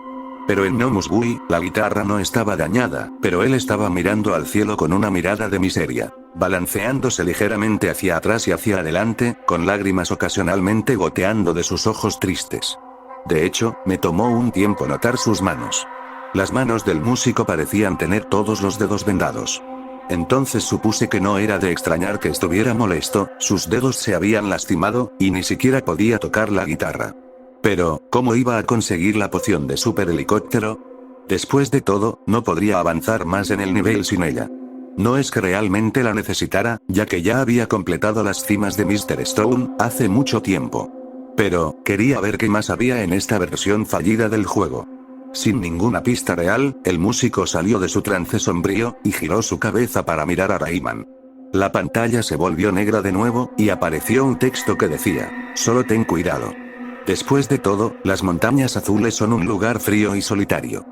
Pero en No Musgui, la guitarra no estaba dañada, pero él estaba mirando al cielo con una mirada de miseria, balanceándose ligeramente hacia atrás y hacia adelante, con lágrimas ocasionalmente goteando de sus ojos tristes. De hecho, me tomó un tiempo notar sus manos. Las manos del músico parecían tener todos los dedos vendados. Entonces supuse que no era de extrañar que estuviera molesto, sus dedos se habían lastimado, y ni siquiera podía tocar la guitarra. Pero, ¿cómo iba a conseguir la poción de super helicóptero? Después de todo, no podría avanzar más en el nivel sin ella. No es que realmente la necesitara, ya que ya había completado las cimas de Mr. Stone, hace mucho tiempo. Pero, quería ver qué más había en esta versión fallida del juego. Sin ninguna pista real, el músico salió de su trance sombrío, y giró su cabeza para mirar a Rayman. La pantalla se volvió negra de nuevo, y apareció un texto que decía: solo ten cuidado. Después de todo, las montañas azules son un lugar frío y solitario.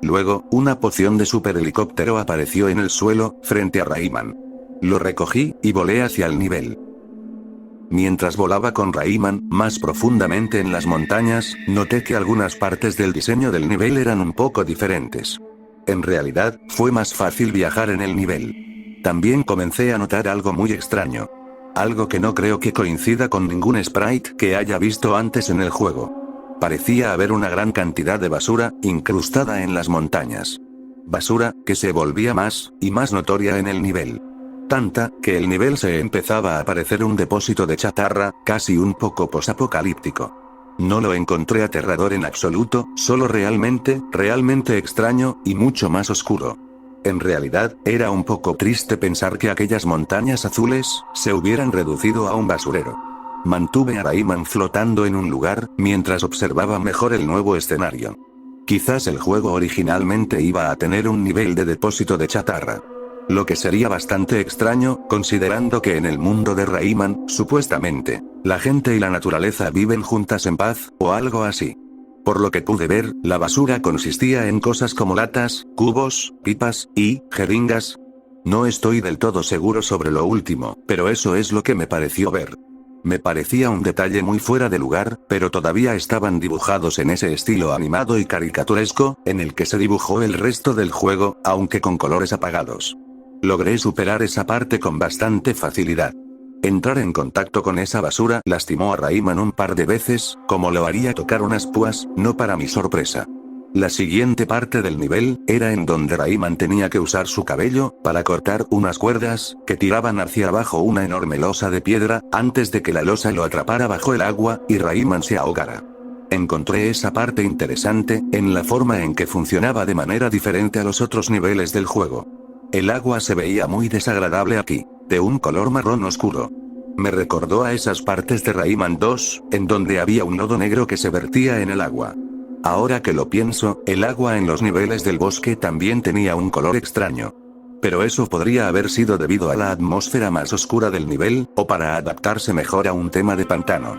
Luego, una poción de superhelicóptero apareció en el suelo, frente a Rayman. Lo recogí, y volé hacia el nivel. Mientras volaba con Rayman, más profundamente en las montañas, noté que algunas partes del diseño del nivel eran un poco diferentes. En realidad, fue más fácil viajar en el nivel. También comencé a notar algo muy extraño. Algo que no creo que coincida con ningún sprite que haya visto antes en el juego. Parecía haber una gran cantidad de basura, incrustada en las montañas. Basura, que se volvía más, y más notoria en el nivel. Tanta, que el nivel se empezaba a parecer un depósito de chatarra, casi un poco posapocalíptico. No lo encontré aterrador en absoluto, solo realmente extraño, y mucho más oscuro. En realidad, era un poco triste pensar que aquellas montañas azules, se hubieran reducido a un basurero. Mantuve a Rayman flotando en un lugar, mientras observaba mejor el nuevo escenario. Quizás el juego originalmente iba a tener un nivel de depósito de chatarra. Lo que sería bastante extraño, considerando que en el mundo de Rayman, supuestamente, la gente y la naturaleza viven juntas en paz, o algo así. Por lo que pude ver, la basura consistía en cosas como latas, cubos, pipas, y jeringas. No estoy del todo seguro sobre lo último, pero eso es lo que me pareció ver. Me parecía un detalle muy fuera de lugar, pero todavía estaban dibujados en ese estilo animado y caricaturesco, en el que se dibujó el resto del juego, aunque con colores apagados. Logré superar esa parte con bastante facilidad. Entrar en contacto con esa basura lastimó a Rayman un par de veces, como lo haría tocar unas púas, no para mi sorpresa. La siguiente parte del nivel, era en donde Rayman tenía que usar su cabello, para cortar unas cuerdas, que tiraban hacia abajo una enorme losa de piedra, antes de que la losa lo atrapara bajo el agua, y Rayman se ahogara. Encontré esa parte interesante, en la forma en que funcionaba de manera diferente a los otros niveles del juego. El agua se veía muy desagradable aquí, de un color marrón oscuro. Me recordó a esas partes de Rayman 2, en donde había un lodo negro que se vertía en el agua. Ahora que lo pienso, el agua en los niveles del bosque también tenía un color extraño. Pero eso podría haber sido debido a la atmósfera más oscura del nivel, o para adaptarse mejor a un tema de pantano.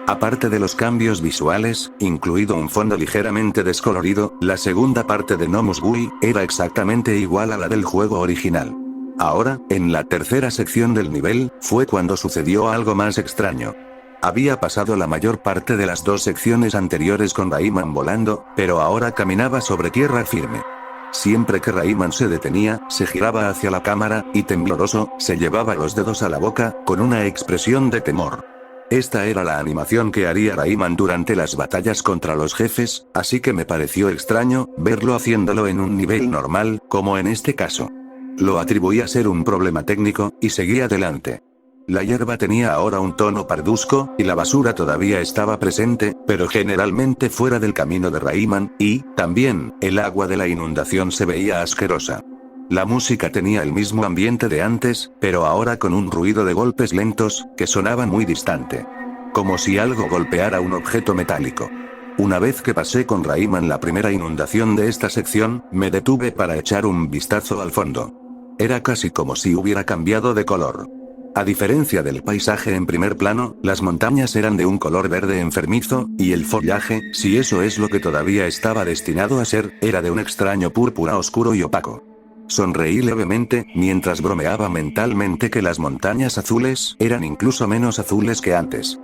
Aparte de los cambios visuales, incluido un fondo ligeramente descolorido, la segunda parte de Nomus Gui era exactamente igual a la del juego original. Ahora, en la tercera sección del nivel, fue cuando sucedió algo más extraño. Había pasado la mayor parte de las dos secciones anteriores con Rayman volando, pero ahora caminaba sobre tierra firme. Siempre que Rayman se detenía, se giraba hacia la cámara, y tembloroso, se llevaba los dedos a la boca, con una expresión de temor. Esta era la animación que haría Rayman durante las batallas contra los jefes, así que me pareció extraño, verlo haciéndolo en un nivel normal, como en este caso. Lo atribuí a ser un problema técnico, y seguí adelante. La hierba tenía ahora un tono parduzco, y la basura todavía estaba presente, pero generalmente fuera del camino de Rayman, y, también, el agua de la inundación se veía asquerosa. La música tenía el mismo ambiente de antes, pero ahora con un ruido de golpes lentos, que sonaban muy distante. Como si algo golpeara un objeto metálico. Una vez que pasé con Rayman la primera inundación de esta sección, me detuve para echar un vistazo al fondo. Era casi como si hubiera cambiado de color. A diferencia del paisaje en primer plano, las montañas eran de un color verde enfermizo, y el follaje, si eso es lo que todavía estaba destinado a ser, era de un extraño púrpura oscuro y opaco. Sonreí levemente, mientras bromeaba mentalmente que las montañas azules eran incluso menos azules que antes.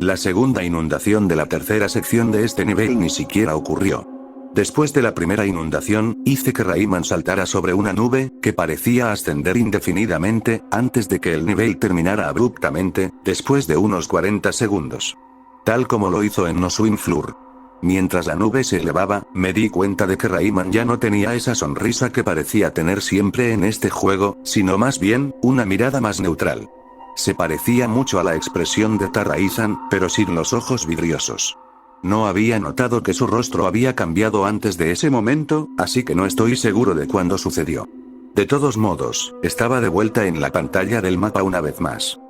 La segunda inundación de la tercera sección de este nivel ni siquiera ocurrió. Después de la primera inundación, hice que Rayman saltara sobre una nube, que parecía ascender indefinidamente, antes de que el nivel terminara abruptamente, después de unos 40 segundos. Tal como lo hizo en No Swim Floor. Mientras la nube se elevaba, me di cuenta de que Rayman ya no tenía esa sonrisa que parecía tener siempre en este juego, sino más bien, una mirada más neutral. Se parecía mucho a la expresión de Terra-Izan, pero sin los ojos vidriosos. No había notado que su rostro había cambiado antes de ese momento, así que no estoy seguro de cuándo sucedió. De todos modos, estaba de vuelta en la pantalla del mapa una vez más.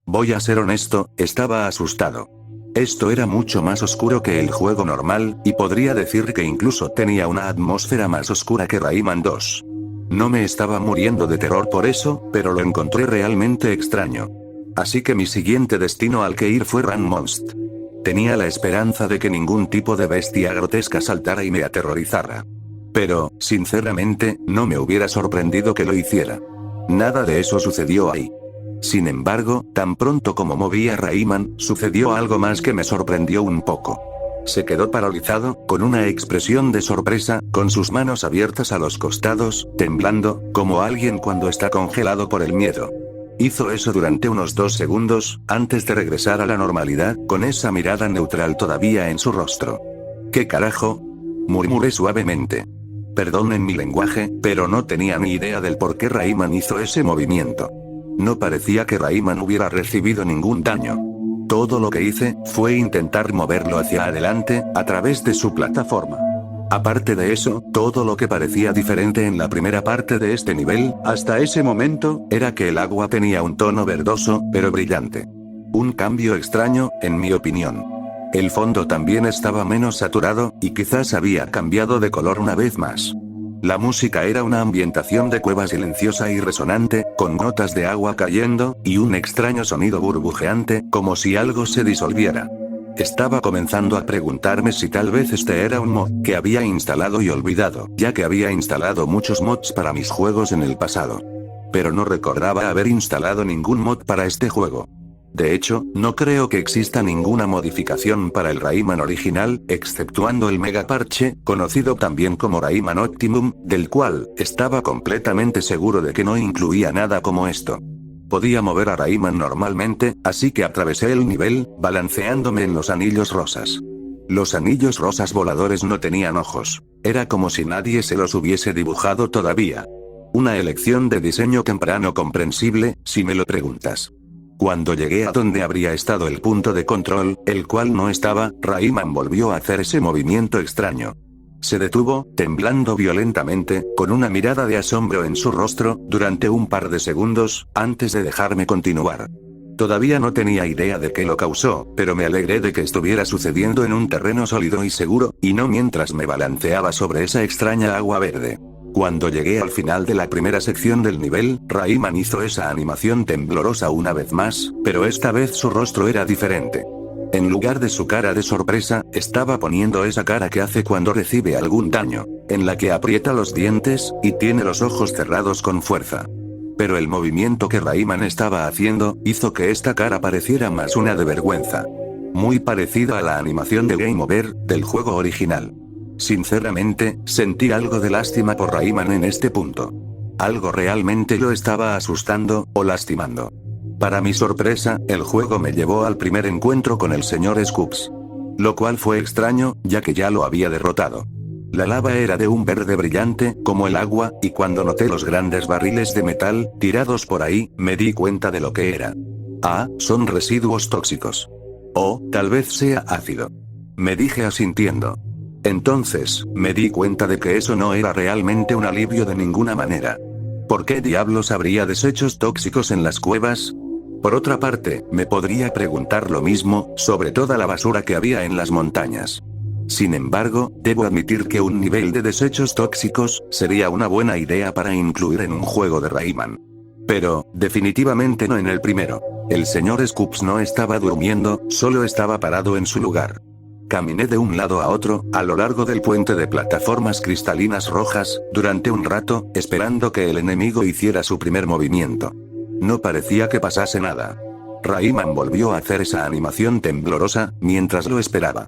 Voy a ser honesto, estaba asustado. Esto era mucho más oscuro que el juego normal, y podría decir que incluso tenía una atmósfera más oscura que Rayman 2. No me estaba muriendo de terror por eso, pero lo encontré realmente extraño. Así que mi siguiente destino al que ir fue Ranmonst. Tenía la esperanza de que ningún tipo de bestia grotesca saltara y me aterrorizara. Pero, sinceramente, no me hubiera sorprendido que lo hiciera. Nada de eso sucedió ahí. Sin embargo, tan pronto como moví a Rayman, sucedió algo más que me sorprendió un poco. Se quedó paralizado, con una expresión de sorpresa, con sus manos abiertas a los costados, temblando, como alguien cuando está congelado por el miedo. Hizo eso durante unos 2 segundos, antes de regresar a la normalidad, con esa mirada neutral todavía en su rostro. ¿Qué carajo? Murmuré suavemente. Perdonen mi lenguaje, pero no tenía ni idea del por qué Rayman hizo ese movimiento. No parecía que Rayman hubiera recibido ningún daño. Todo lo que hice, fue intentar moverlo hacia adelante, a través de su plataforma. Aparte de eso, todo lo que parecía diferente en la primera parte de este nivel, hasta ese momento, era que el agua tenía un tono verdoso, pero brillante. Un cambio extraño, en mi opinión. El fondo también estaba menos saturado, y quizás había cambiado de color una vez más. La música era una ambientación de cueva silenciosa y resonante, con gotas de agua cayendo, y un extraño sonido burbujeante, como si algo se disolviera. Estaba comenzando a preguntarme si tal vez este era un mod que había instalado y olvidado, ya que había instalado muchos mods para mis juegos en el pasado. Pero no recordaba haber instalado ningún mod para este juego. De hecho, no creo que exista ninguna modificación para el Rayman original, exceptuando el Mega Parche, conocido también como Rayman Optimum, del cual estaba completamente seguro de que no incluía nada como esto. Podía mover a Rayman normalmente, así que atravesé el nivel, balanceándome en los anillos rosas. Los anillos rosas voladores no tenían ojos. Era como si nadie se los hubiese dibujado todavía. Una elección de diseño temprano comprensible, si me lo preguntas. Cuando llegué a donde habría estado el punto de control, el cual no estaba, Rayman volvió a hacer ese movimiento extraño. Se detuvo, temblando violentamente, con una mirada de asombro en su rostro, durante un par de segundos, antes de dejarme continuar. Todavía no tenía idea de qué lo causó, pero me alegré de que estuviera sucediendo en un terreno sólido y seguro, y no mientras me balanceaba sobre esa extraña agua verde. Cuando llegué al final de la primera sección del nivel, Rayman hizo esa animación temblorosa una vez más, pero esta vez su rostro era diferente. En lugar de su cara de sorpresa, estaba poniendo esa cara que hace cuando recibe algún daño, en la que aprieta los dientes, y tiene los ojos cerrados con fuerza. Pero el movimiento que Rayman estaba haciendo, hizo que esta cara pareciera más una de vergüenza. Muy parecida a la animación de Game Over, del juego original. Sinceramente, sentí algo de lástima por Rayman en este punto. Algo realmente lo estaba asustando, o lastimando. Para mi sorpresa, el juego me llevó al primer encuentro con el Sr. Scoops. Lo cual fue extraño, ya que ya lo había derrotado. La lava era de un verde brillante, como el agua, y cuando noté los grandes barriles de metal, tirados por ahí, me di cuenta de lo que era. Ah, son residuos tóxicos. O, tal vez sea ácido. Me dije asintiendo. Entonces, me di cuenta de que eso no era realmente un alivio de ninguna manera. ¿Por qué diablos habría desechos tóxicos en las cuevas? Por otra parte, me podría preguntar lo mismo, sobre toda la basura que había en las montañas. Sin embargo, debo admitir que un nivel de desechos tóxicos, sería una buena idea para incluir en un juego de Rayman. Pero, definitivamente no en el primero. El Sr. Scoops no estaba durmiendo, solo estaba parado en su lugar. Caminé de un lado a otro, a lo largo del puente de plataformas cristalinas rojas, durante un rato, esperando que el enemigo hiciera su primer movimiento. No parecía que pasase nada. Rayman volvió a hacer esa animación temblorosa, mientras lo esperaba.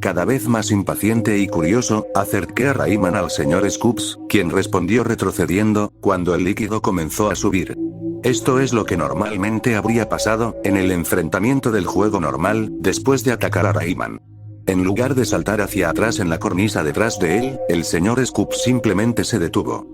Cada vez más impaciente y curioso, acerqué a Rayman al Sr. Scoops, quien respondió retrocediendo, cuando el líquido comenzó a subir. Esto es lo que normalmente habría pasado, en el enfrentamiento del juego normal, después de atacar a Rayman. En lugar de saltar hacia atrás en la cornisa detrás de él, el Sr. Scoops simplemente se detuvo.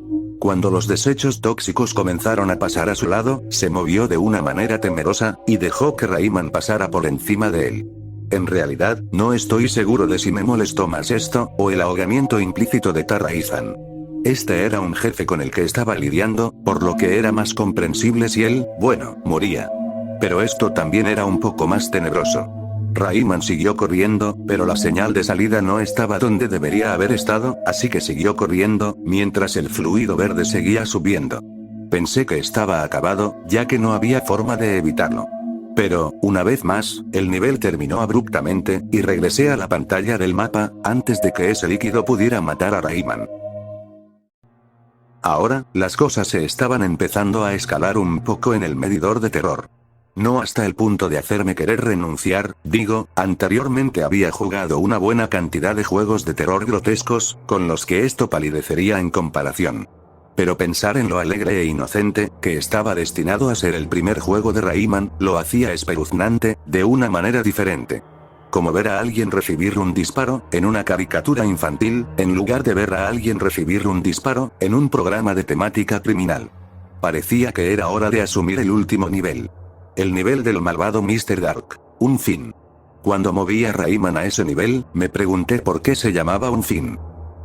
Cuando los desechos tóxicos comenzaron a pasar a su lado, se movió de una manera temerosa, y dejó que Rayman pasara por encima de él. En realidad, no estoy seguro de si me molestó más esto, o el ahogamiento implícito de Terra-Izan. Este era un jefe con el que estaba lidiando, por lo que era más comprensible si él, bueno, moría. Pero esto también era un poco más tenebroso. Rayman siguió corriendo, pero la señal de salida no estaba donde debería haber estado, así que siguió corriendo, mientras el fluido verde seguía subiendo. Pensé que estaba acabado, ya que no había forma de evitarlo. Pero, una vez más, el nivel terminó abruptamente, y regresé a la pantalla del mapa, antes de que ese líquido pudiera matar a Rayman. Ahora, las cosas se estaban empezando a escalar un poco en el medidor de terror. No hasta el punto de hacerme querer renunciar, digo, anteriormente había jugado una buena cantidad de juegos de terror grotescos, con los que esto palidecería en comparación. Pero pensar en lo alegre e inocente, que estaba destinado a ser el primer juego de Rayman, lo hacía espeluznante, de una manera diferente. Como ver a alguien recibir un disparo, en una caricatura infantil, en lugar de ver a alguien recibir un disparo, en un programa de temática criminal. Parecía que era hora de asumir el último nivel. El nivel del malvado Mr. Dark. Un fin. Cuando moví a Rayman a ese nivel, me pregunté por qué se llamaba un fin.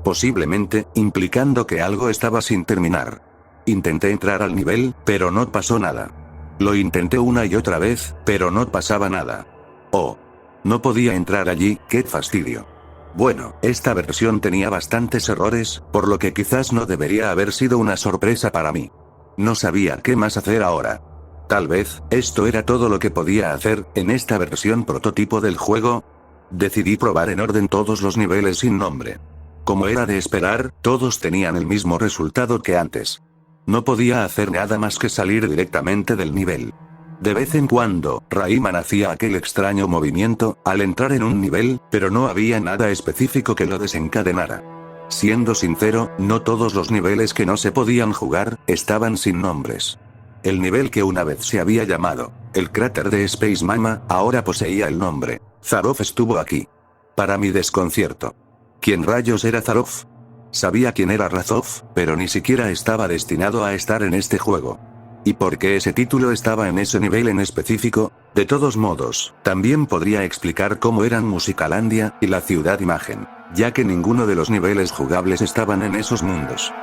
Posiblemente, implicando que algo estaba sin terminar. Intenté entrar al nivel, pero no pasó nada. Lo intenté una y otra vez, pero no pasaba nada. Oh. No podía entrar allí, qué fastidio. Bueno, esta versión tenía bastantes errores, por lo que quizás no debería haber sido una sorpresa para mí. No sabía qué más hacer ahora. Tal vez, esto era todo lo que podía hacer, en esta versión prototipo del juego. Decidí probar en orden todos los niveles sin nombre. Como era de esperar, todos tenían el mismo resultado que antes. No podía hacer nada más que salir directamente del nivel. De vez en cuando, Rayman hacía aquel extraño movimiento al entrar en un nivel, pero no había nada específico que lo desencadenara. Siendo sincero, no todos los niveles que no se podían jugar, estaban sin nombres. El nivel que una vez se había llamado el cráter de Space Mama, ahora poseía el nombre. Zaroff estuvo aquí. Para mi desconcierto. ¿Quién rayos era Zaroff? Sabía quién era Razov, pero ni siquiera estaba destinado a estar en este juego. ¿Y por qué ese título estaba en ese nivel en específico? De todos modos, también podría explicar cómo eran Musicalandia y la ciudad imagen, ya que ninguno de los niveles jugables estaban en esos mundos.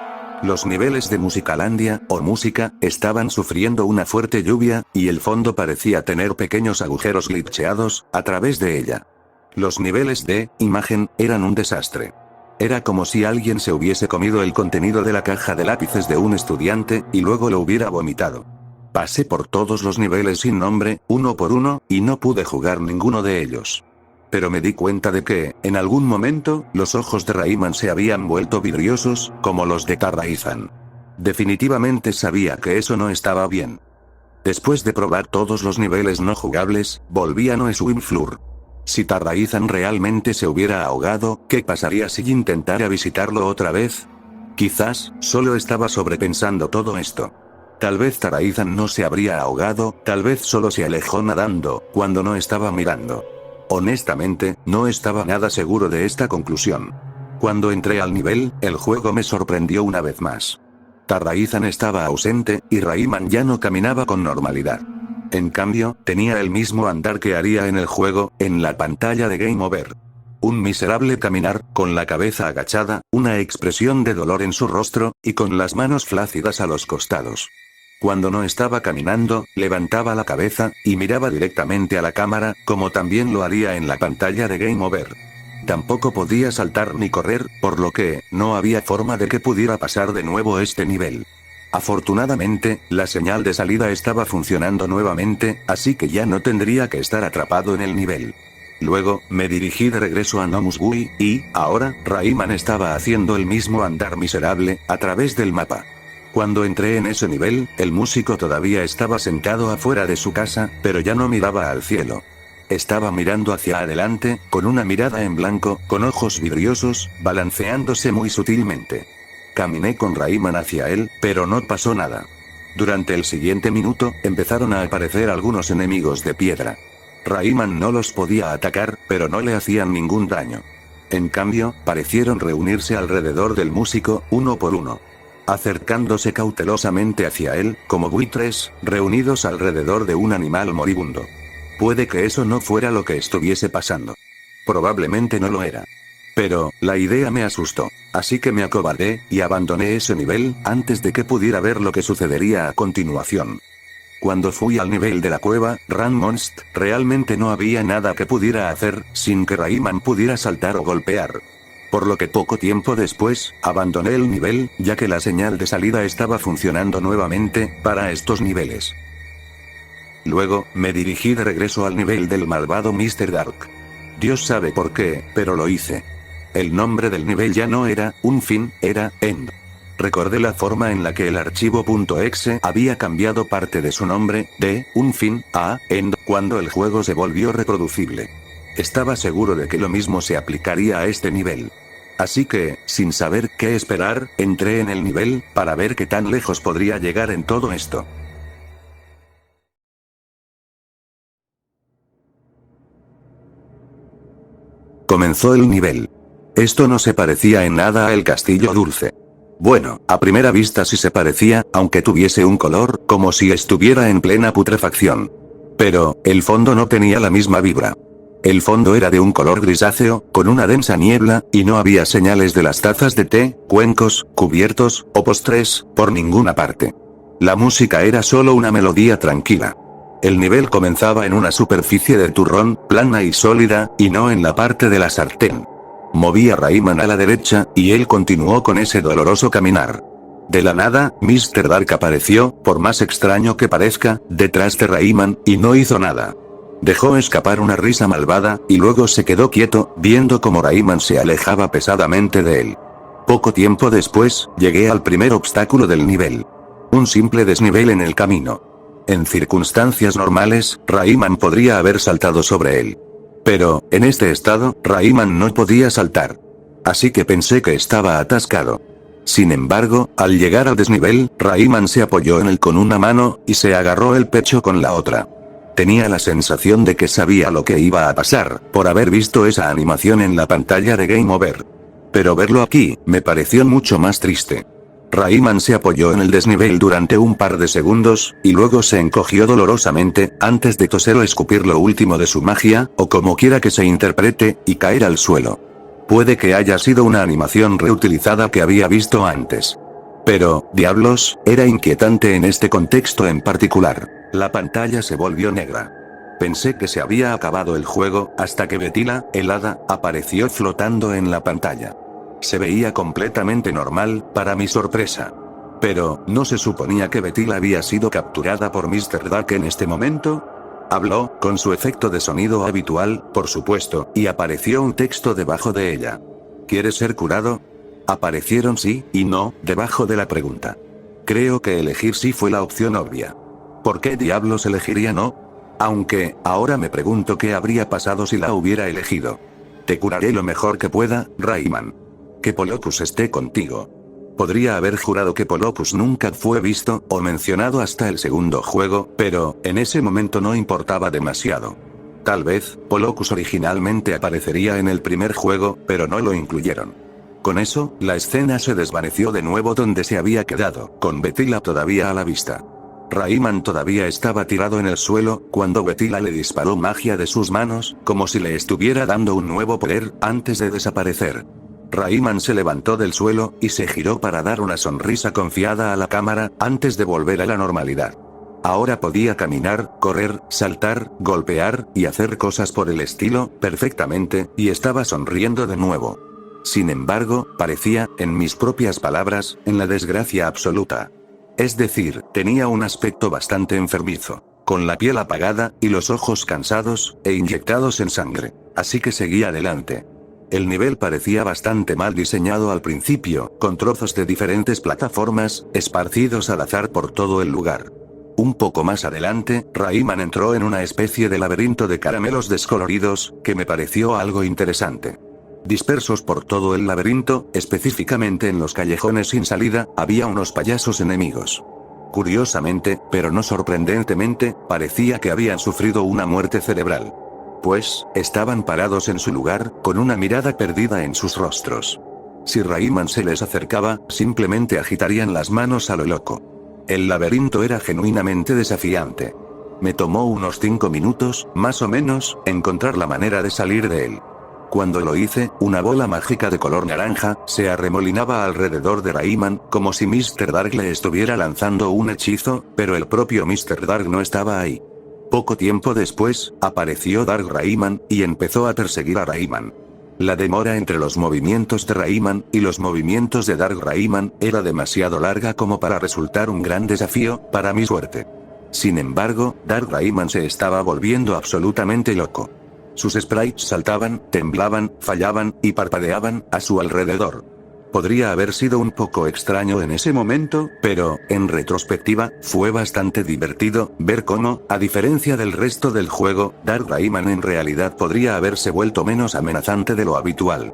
Los niveles de Musicalandia, o música, estaban sufriendo una fuerte lluvia, y el fondo parecía tener pequeños agujeros glitcheados a través de ella. Los niveles de imagen eran un desastre. Era como si alguien se hubiese comido el contenido de la caja de lápices de un estudiante, y luego lo hubiera vomitado. Pasé por todos los niveles sin nombre, uno por uno, y no pude jugar ninguno de ellos. Pero me di cuenta de que, en algún momento, los ojos de Rayman se habían vuelto vidriosos, como los de Tarraizan. Definitivamente sabía que eso no estaba bien. Después de probar todos los niveles no jugables, volví a No Swim Floor. Si Tarraizan realmente se hubiera ahogado, ¿qué pasaría si intentara visitarlo otra vez? Quizás, solo estaba sobrepensando todo esto. Tal vez Tarraizan no se habría ahogado, tal vez solo se alejó nadando, cuando no estaba mirando. Honestamente, no estaba nada seguro de esta conclusión. Cuando entré al nivel, el juego me sorprendió una vez más. Tarraizan estaba ausente, y Rayman ya no caminaba con normalidad. En cambio, tenía el mismo andar que haría en el juego, en la pantalla de Game Over. Un miserable caminar, con la cabeza agachada, una expresión de dolor en su rostro, y con las manos flácidas a los costados. Cuando no estaba caminando, levantaba la cabeza, y miraba directamente a la cámara, como también lo haría en la pantalla de Game Over. Tampoco podía saltar ni correr, por lo que, no había forma de que pudiera pasar de nuevo este nivel. Afortunadamente, la señal de salida estaba funcionando nuevamente, así que ya no tendría que estar atrapado en el nivel. Luego, me dirigí de regreso a Nomusgui, y, ahora, Rayman estaba haciendo el mismo andar miserable, a través del mapa. Cuando entré en ese nivel, el músico todavía estaba sentado afuera de su casa, pero ya no miraba al cielo. Estaba mirando hacia adelante, con una mirada en blanco, con ojos vidriosos, balanceándose muy sutilmente. Caminé con Rayman hacia él, pero no pasó nada. Durante el siguiente minuto, empezaron a aparecer algunos enemigos de piedra. Rayman no los podía atacar, pero no le hacían ningún daño. En cambio, parecieron reunirse alrededor del músico, uno por uno. Acercándose cautelosamente hacia él, como buitres, reunidos alrededor de un animal moribundo. Puede que eso no fuera lo que estuviese pasando. Probablemente no lo era. Pero, la idea me asustó. Así que me acobardé, y abandoné ese nivel, antes de que pudiera ver lo que sucedería a continuación. Cuando fui al nivel de la cueva, Ranmonst, realmente no había nada que pudiera hacer, sin que Rayman pudiera saltar o golpear. Por lo que poco tiempo después, abandoné el nivel, ya que la señal de salida estaba funcionando nuevamente, para estos niveles. Luego, me dirigí de regreso al nivel del malvado Mr. Dark. Dios sabe por qué, pero lo hice. El nombre del nivel ya no era un fin, era End. Recordé la forma en la que el archivo .exe había cambiado parte de su nombre, de un fin, a End, cuando el juego se volvió reproducible. Estaba seguro de que lo mismo se aplicaría a este nivel. Así que, sin saber qué esperar, entré en el nivel, para ver qué tan lejos podría llegar en todo esto. Comenzó el nivel. Esto no se parecía en nada a El Castillo Dulce. Bueno, a primera vista sí se parecía, aunque tuviese un color, como si estuviera en plena putrefacción. Pero, el fondo no tenía la misma vibra. El fondo era de un color grisáceo, con una densa niebla, y no había señales de las tazas de té, cuencos, cubiertos, o postres, por ninguna parte. La música era solo una melodía tranquila. El nivel comenzaba en una superficie de turrón, plana y sólida, y no en la parte de la sartén. Moví a Rayman a la derecha, y él continuó con ese doloroso caminar. De la nada, Mr. Dark apareció, por más extraño que parezca, detrás de Rayman, y no hizo nada. Dejó escapar una risa malvada, y luego se quedó quieto, viendo cómo Rayman se alejaba pesadamente de él. Poco tiempo después, llegué al primer obstáculo del nivel. Un simple desnivel en el camino. En circunstancias normales, Rayman podría haber saltado sobre él. Pero, en este estado, Rayman no podía saltar. Así que pensé que estaba atascado. Sin embargo, al llegar al desnivel, Rayman se apoyó en él con una mano, y se agarró el pecho con la otra. Tenía la sensación de que sabía lo que iba a pasar, por haber visto esa animación en la pantalla de Game Over. Pero verlo aquí, me pareció mucho más triste. Rayman se apoyó en el desnivel durante un par de segundos, y luego se encogió dolorosamente, antes de toser o escupir lo último de su magia, o como quiera que se interprete, y caer al suelo. Puede que haya sido una animación reutilizada que había visto antes. Pero, diablos, era inquietante en este contexto en particular. La pantalla se volvió negra. Pensé que se había acabado el juego, hasta que Betila, el hada, apareció flotando en la pantalla. Se veía completamente normal, para mi sorpresa. Pero, ¿no se suponía que Betila había sido capturada por Mr. Dark en este momento? Habló, con su efecto de sonido habitual, por supuesto, y apareció un texto debajo de ella. ¿Quieres ser curado? Aparecieron sí y no, debajo de la pregunta. Creo que elegir sí fue la opción obvia. ¿Por qué diablos elegiría no? Aunque, ahora me pregunto qué habría pasado si la hubiera elegido. Te curaré lo mejor que pueda, Rayman. Que Polocus esté contigo. Podría haber jurado que Polocus nunca fue visto, o mencionado hasta el segundo juego, pero, en ese momento no importaba demasiado. Tal vez, Polocus originalmente aparecería en el primer juego, pero no lo incluyeron. Con eso, la escena se desvaneció de nuevo donde se había quedado, con Betila todavía a la vista. Rayman todavía estaba tirado en el suelo, cuando Betila le disparó magia de sus manos, como si le estuviera dando un nuevo poder, antes de desaparecer. Rayman se levantó del suelo, y se giró para dar una sonrisa confiada a la cámara, antes de volver a la normalidad. Ahora podía caminar, correr, saltar, golpear, y hacer cosas por el estilo, perfectamente, y estaba sonriendo de nuevo. Sin embargo, parecía, en mis propias palabras, en la desgracia absoluta. Es decir, tenía un aspecto bastante enfermizo, con la piel apagada, y los ojos cansados, e inyectados en sangre. Así que seguí adelante. El nivel parecía bastante mal diseñado al principio, con trozos de diferentes plataformas, esparcidos al azar por todo el lugar. Un poco más adelante, Rayman entró en una especie de laberinto de caramelos descoloridos, que me pareció algo interesante. Dispersos por todo el laberinto, específicamente en los callejones sin salida, había unos payasos enemigos. Curiosamente, pero no sorprendentemente, parecía que habían sufrido una muerte cerebral. Pues, estaban parados en su lugar, con una mirada perdida en sus rostros. Si Rayman se les acercaba, simplemente agitarían las manos a lo loco. El laberinto era genuinamente desafiante. Me tomó unos 5 minutos, más o menos, encontrar la manera de salir de él. Cuando lo hice, una bola mágica de color naranja, se arremolinaba alrededor de Rayman, como si Mr. Dark le estuviera lanzando un hechizo, pero el propio Mr. Dark no estaba ahí. Poco tiempo después, apareció Dark Rayman, y empezó a perseguir a Rayman. La demora entre los movimientos de Rayman, y los movimientos de Dark Rayman, era demasiado larga como para resultar un gran desafío, para mi suerte. Sin embargo, Dark Rayman se estaba volviendo absolutamente loco. Sus sprites saltaban, temblaban, fallaban, y parpadeaban, a su alrededor. Podría haber sido un poco extraño en ese momento, pero, en retrospectiva, fue bastante divertido, ver cómo, a diferencia del resto del juego, Dark Rayman en realidad podría haberse vuelto menos amenazante de lo habitual.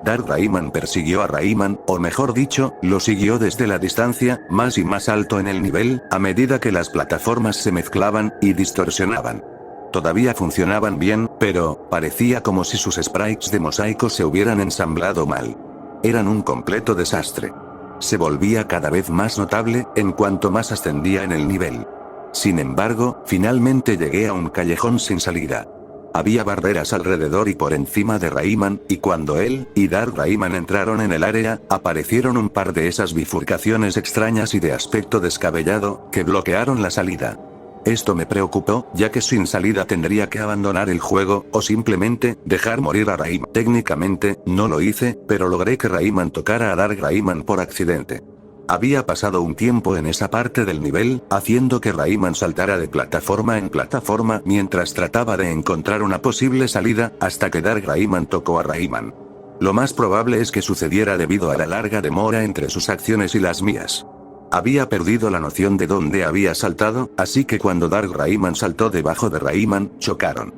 Dark Rayman persiguió a Rayman, o mejor dicho, lo siguió desde la distancia, más y más alto en el nivel, a medida que las plataformas se mezclaban, y distorsionaban. Todavía funcionaban bien, pero, parecía como si sus sprites de mosaico se hubieran ensamblado mal. Eran un completo desastre. Se volvía cada vez más notable, en cuanto más ascendía en el nivel. Sin embargo, finalmente llegué a un callejón sin salida. Había barreras alrededor y por encima de Rayman, y cuando él, y Dark Rayman entraron en el área, aparecieron un par de esas bifurcaciones extrañas y de aspecto descabellado, que bloquearon la salida. Esto me preocupó, ya que sin salida tendría que abandonar el juego, o simplemente, dejar morir a Rayman. Técnicamente, no lo hice, pero logré que Rayman tocara a Dark Rayman por accidente. Había pasado un tiempo en esa parte del nivel, haciendo que Rayman saltara de plataforma en plataforma mientras trataba de encontrar una posible salida, hasta que Dark Rayman tocó a Rayman. Lo más probable es que sucediera debido a la larga demora entre sus acciones y las mías. Había perdido la noción de dónde había saltado, así que cuando Dark Rayman saltó debajo de Rayman, chocaron.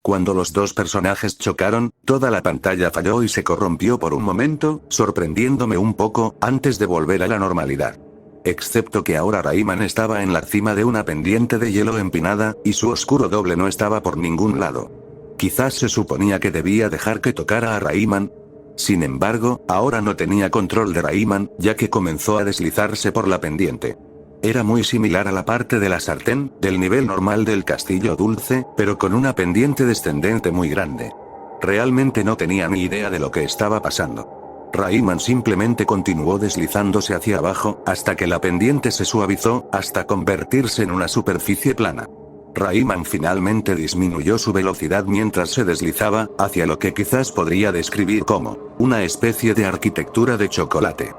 Cuando los dos personajes chocaron, toda la pantalla falló y se corrompió por un momento, sorprendiéndome un poco, antes de volver a la normalidad. Excepto que ahora Rayman estaba en la cima de una pendiente de hielo empinada, y su oscuro doble no estaba por ningún lado. Quizás se suponía que debía dejar que tocara a Rayman. Sin embargo, ahora no tenía control de Rayman, ya que comenzó a deslizarse por la pendiente. Era muy similar a la parte de la sartén, del nivel normal del castillo dulce, pero con una pendiente descendente muy grande. Realmente no tenía ni idea de lo que estaba pasando. Rayman simplemente continuó deslizándose hacia abajo, hasta que la pendiente se suavizó, hasta convertirse en una superficie plana. Rayman finalmente disminuyó su velocidad mientras se deslizaba, hacia lo que quizás podría describir como una especie de arquitectura de chocolate.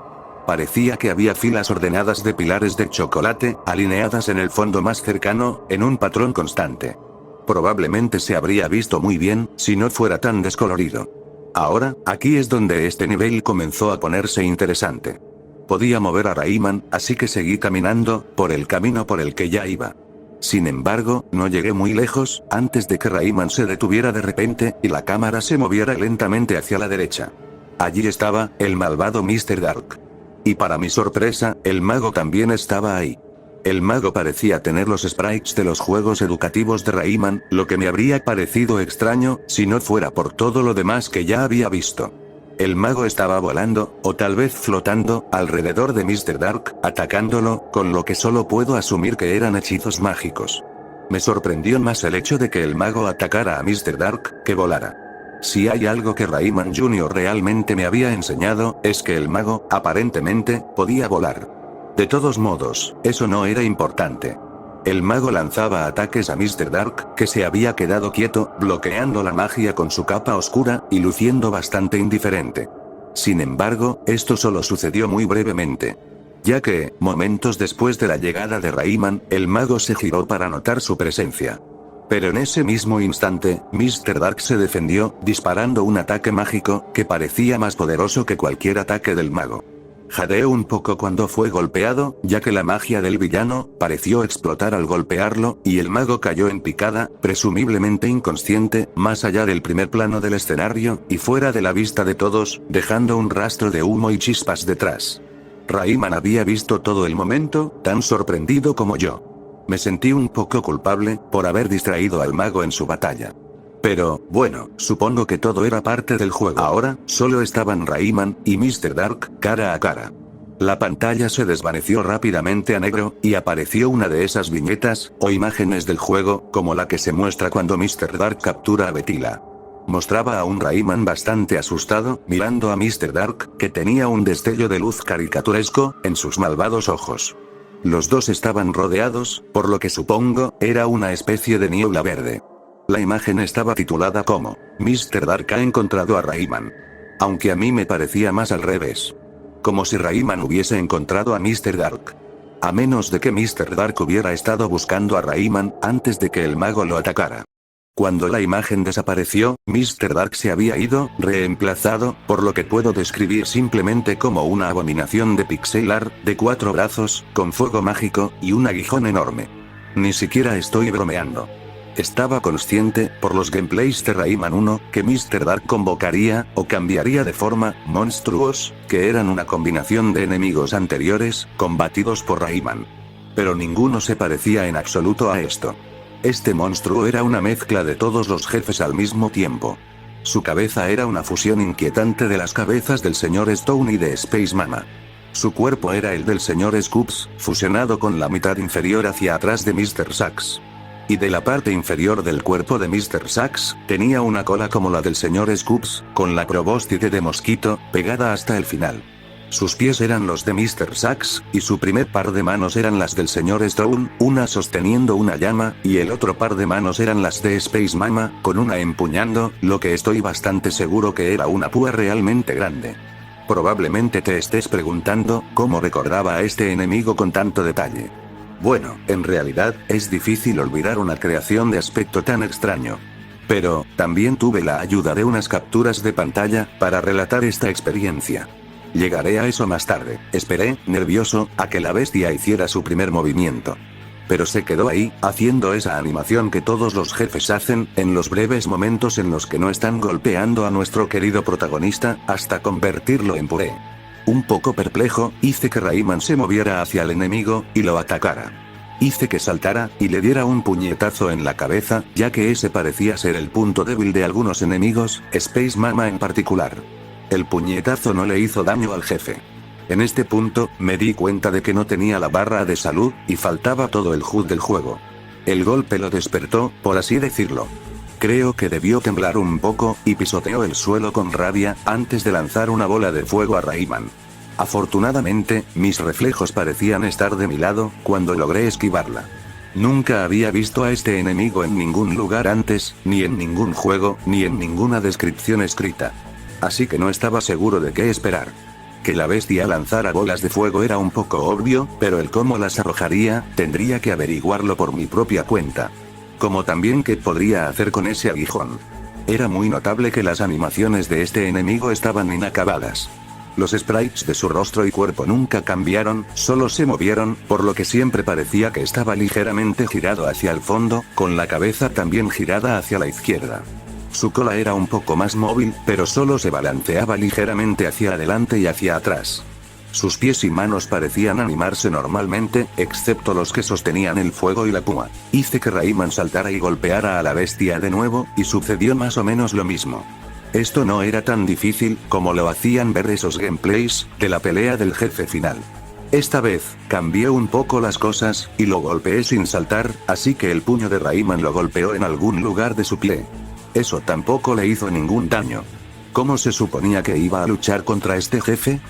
Parecía que había filas ordenadas de pilares de chocolate, alineadas en el fondo más cercano, en un patrón constante. Probablemente se habría visto muy bien, si no fuera tan descolorido. Ahora, aquí es donde este nivel comenzó a ponerse interesante. Podía mover a Rayman, así que seguí caminando, por el camino por el que ya iba. Sin embargo, no llegué muy lejos, antes de que Rayman se detuviera de repente, y la cámara se moviera lentamente hacia la derecha. Allí estaba, el malvado Mr. Dark. Y para mi sorpresa, el mago también estaba ahí. El mago parecía tener los sprites de los juegos educativos de Rayman, lo que me habría parecido extraño, si no fuera por todo lo demás que ya había visto. El mago estaba volando, o tal vez flotando, alrededor de Mr. Dark, atacándolo, con lo que solo puedo asumir que eran hechizos mágicos. Me sorprendió más el hecho de que el mago atacara a Mr. Dark, que volara. Si hay algo que Rayman Jr. realmente me había enseñado, es que el mago, aparentemente, podía volar. De todos modos, eso no era importante. El mago lanzaba ataques a Mr. Dark, que se había quedado quieto, bloqueando la magia con su capa oscura, y luciendo bastante indiferente. Sin embargo, esto solo sucedió muy brevemente. Ya que, momentos después de la llegada de Rayman, el mago se giró para notar su presencia. Pero en ese mismo instante, Mr. Dark se defendió, disparando un ataque mágico, que parecía más poderoso que cualquier ataque del mago. Jadeó un poco cuando fue golpeado, ya que la magia del villano pareció explotar al golpearlo, y el mago cayó en picada, presumiblemente inconsciente, más allá del primer plano del escenario, y fuera de la vista de todos, dejando un rastro de humo y chispas detrás. Rayman había visto todo el momento, tan sorprendido como yo. Me sentí un poco culpable, por haber distraído al mago en su batalla. Pero, bueno, supongo que todo era parte del juego. Ahora, solo estaban Rayman y Mr. Dark, cara a cara. La pantalla se desvaneció rápidamente a negro, y apareció una de esas viñetas, o imágenes del juego, como la que se muestra cuando Mr. Dark captura a Betila. Mostraba a un Rayman bastante asustado, mirando a Mr. Dark, que tenía un destello de luz caricaturesco, en sus malvados ojos. Los dos estaban rodeados, por lo que supongo, era una especie de niebla verde. La imagen estaba titulada como, Mr. Dark ha encontrado a Rayman. Aunque a mí me parecía más al revés. Como si Rayman hubiese encontrado a Mr. Dark. A menos de que Mr. Dark hubiera estado buscando a Rayman, antes de que el mago lo atacara. Cuando la imagen desapareció, Mr. Dark se había ido, reemplazado, por lo que puedo describir simplemente como una abominación de pixel art, de 4 brazos, con fuego mágico, y un aguijón enorme. Ni siquiera estoy bromeando. Estaba consciente, por los gameplays de Rayman 1, que Mr. Dark convocaría, o cambiaría de forma, monstruos, que eran una combinación de enemigos anteriores, combatidos por Rayman. Pero ninguno se parecía en absoluto a esto. Este monstruo era una mezcla de todos los jefes al mismo tiempo. Su cabeza era una fusión inquietante de las cabezas del Sr. Stone y de Space Mama. Su cuerpo era el del Sr. Scoops, fusionado con la mitad inferior hacia atrás de Mr. Sax. Y de la parte inferior del cuerpo de Mr. Sax, tenía una cola como la del Sr. Scoops, con la probóscide de mosquito, pegada hasta el final. Sus pies eran los de Mr. Sax, y su primer par de manos eran las del Sr. Stone, una sosteniendo una llama, y el otro par de manos eran las de Space Mama, con una empuñando, lo que estoy bastante seguro que era una púa realmente grande. Probablemente te estés preguntando, ¿cómo recordaba a este enemigo con tanto detalle? Bueno, en realidad, es difícil olvidar una creación de aspecto tan extraño. Pero, también tuve la ayuda de unas capturas de pantalla, para relatar esta experiencia. Llegaré a eso más tarde. Esperé, nervioso, a que la bestia hiciera su primer movimiento. Pero se quedó ahí, haciendo esa animación que todos los jefes hacen, en los breves momentos en los que no están golpeando a nuestro querido protagonista, hasta convertirlo en puré. Un poco perplejo, hice que Rayman se moviera hacia el enemigo, y lo atacara. Hice que saltara, y le diera un puñetazo en la cabeza, ya que ese parecía ser el punto débil de algunos enemigos, Space Mama en particular. El puñetazo no le hizo daño al jefe. En este punto, me di cuenta de que no tenía la barra de salud, y faltaba todo el HUD del juego. El golpe lo despertó, por así decirlo. Creo que debió temblar un poco, y pisoteó el suelo con rabia, antes de lanzar una bola de fuego a Rayman. Afortunadamente, mis reflejos parecían estar de mi lado, cuando logré esquivarla. Nunca había visto a este enemigo en ningún lugar antes, ni en ningún juego, ni en ninguna descripción escrita. Así que no estaba seguro de qué esperar. Que la bestia lanzara bolas de fuego era un poco obvio, pero el cómo las arrojaría, tendría que averiguarlo por mi propia cuenta. Como también qué podría hacer con ese aguijón. Era muy notable que las animaciones de este enemigo estaban inacabadas. Los sprites de su rostro y cuerpo nunca cambiaron, solo se movieron, por lo que siempre parecía que estaba ligeramente girado hacia el fondo, con la cabeza también girada hacia la izquierda. Su cola era un poco más móvil, pero solo se balanceaba ligeramente hacia adelante y hacia atrás. Sus pies y manos parecían animarse normalmente, excepto los que sostenían el fuego y la púa. Hice que Rayman saltara y golpeara a la bestia de nuevo, y sucedió más o menos lo mismo. Esto no era tan difícil, como lo hacían ver esos gameplays, de la pelea del jefe final. Esta vez, cambié un poco las cosas, y lo golpeé sin saltar, así que el puño de Rayman lo golpeó en algún lugar de su pie. Eso tampoco le hizo ningún daño. ¿Cómo se suponía que iba a luchar contra este jefe?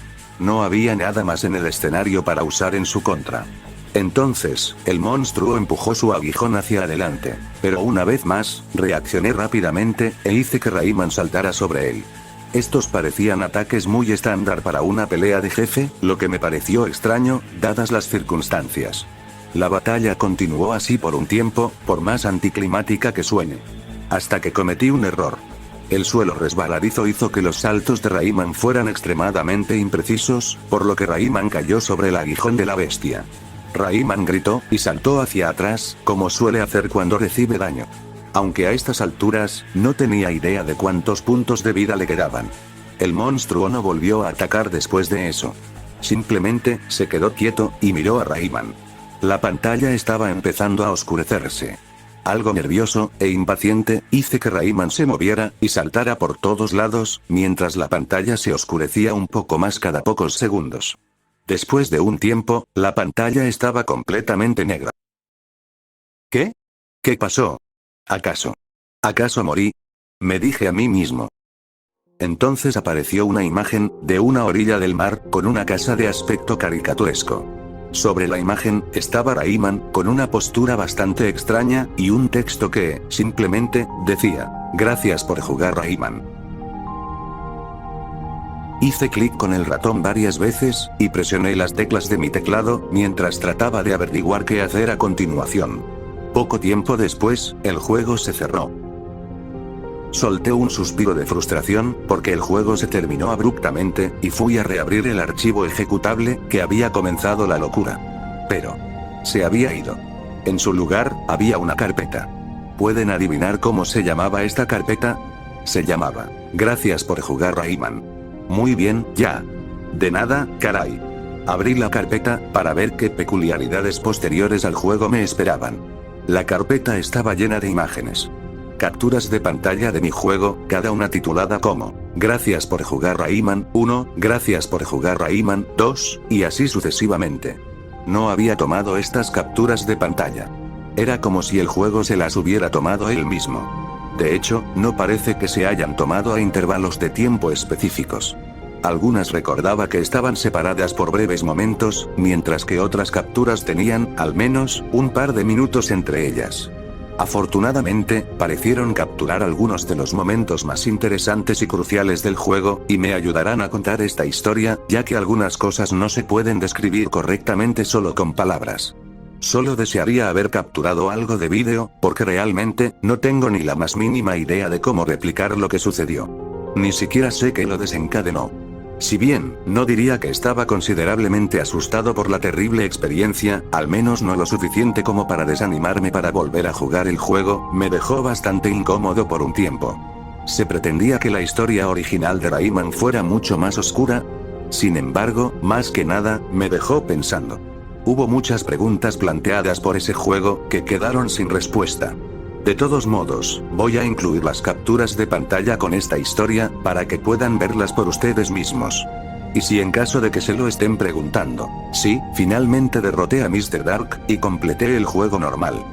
No había nada más en el escenario para usar en su contra. Entonces, el monstruo empujó su aguijón hacia adelante. Pero una vez más, reaccioné rápidamente, e hice que Rayman saltara sobre él. Estos parecían ataques muy estándar para una pelea de jefe, lo que me pareció extraño, dadas las circunstancias. La batalla continuó así por un tiempo, por más anticlimática que suene. Hasta que cometí un error. El suelo resbaladizo hizo que los saltos de Rayman fueran extremadamente imprecisos, por lo que Rayman cayó sobre el aguijón de la bestia. Rayman gritó, y saltó hacia atrás, como suele hacer cuando recibe daño. Aunque a estas alturas, no tenía idea de cuántos puntos de vida le quedaban. El monstruo no volvió a atacar después de eso. Simplemente, se quedó quieto, y miró a Rayman. La pantalla estaba empezando a oscurecerse. Algo nervioso, e impaciente, hice que Rayman se moviera, y saltara por todos lados, mientras la pantalla se oscurecía un poco más cada pocos segundos. Después de un tiempo, la pantalla estaba completamente negra. ¿Qué? ¿Qué pasó? ¿Acaso morí? Me dije a mí mismo. Entonces apareció una imagen, de una orilla del mar, con una casa de aspecto caricaturesco. Sobre la imagen, estaba Rayman, con una postura bastante extraña, y un texto que, simplemente, decía, «Gracias por jugar Rayman». Hice clic con el ratón varias veces, y presioné las teclas de mi teclado, mientras trataba de averiguar qué hacer a continuación. Poco tiempo después, el juego se cerró. Solté un suspiro de frustración, porque el juego se terminó abruptamente, y fui a reabrir el archivo ejecutable, que había comenzado la locura. Pero se había ido. En su lugar, había una carpeta. ¿Pueden adivinar cómo se llamaba esta carpeta? Se llamaba, «Gracias por jugar Rayman». Muy bien, ya. De nada, caray. Abrí la carpeta, para ver qué peculiaridades posteriores al juego me esperaban. La carpeta estaba llena de imágenes. Capturas de pantalla de mi juego, cada una titulada como, «Gracias por jugar Rayman 1, gracias por jugar Rayman 2, y así sucesivamente». No había tomado estas capturas de pantalla. Era como si el juego se las hubiera tomado él mismo. De hecho, no parece que se hayan tomado a intervalos de tiempo específicos. Algunas recordaba que estaban separadas por breves momentos, mientras que otras capturas tenían, al menos, un par de minutos entre ellas. Afortunadamente, parecieron capturar algunos de los momentos más interesantes y cruciales del juego, y me ayudarán a contar esta historia, ya que algunas cosas no se pueden describir correctamente solo con palabras. Solo desearía haber capturado algo de vídeo, porque realmente, no tengo ni la más mínima idea de cómo replicar lo que sucedió. Ni siquiera sé qué lo desencadenó. Si bien, no diría que estaba considerablemente asustado por la terrible experiencia, al menos no lo suficiente como para desanimarme para volver a jugar el juego, me dejó bastante incómodo por un tiempo. ¿Se pretendía que la historia original de Rayman fuera mucho más oscura? Sin embargo, más que nada, me dejó pensando. Hubo muchas preguntas planteadas por ese juego, que quedaron sin respuesta. De todos modos, voy a incluir las capturas de pantalla con esta historia, para que puedan verlas por ustedes mismos. Y si en caso de que se lo estén preguntando, sí, finalmente derroté a Mr. Dark, y completé el juego normal.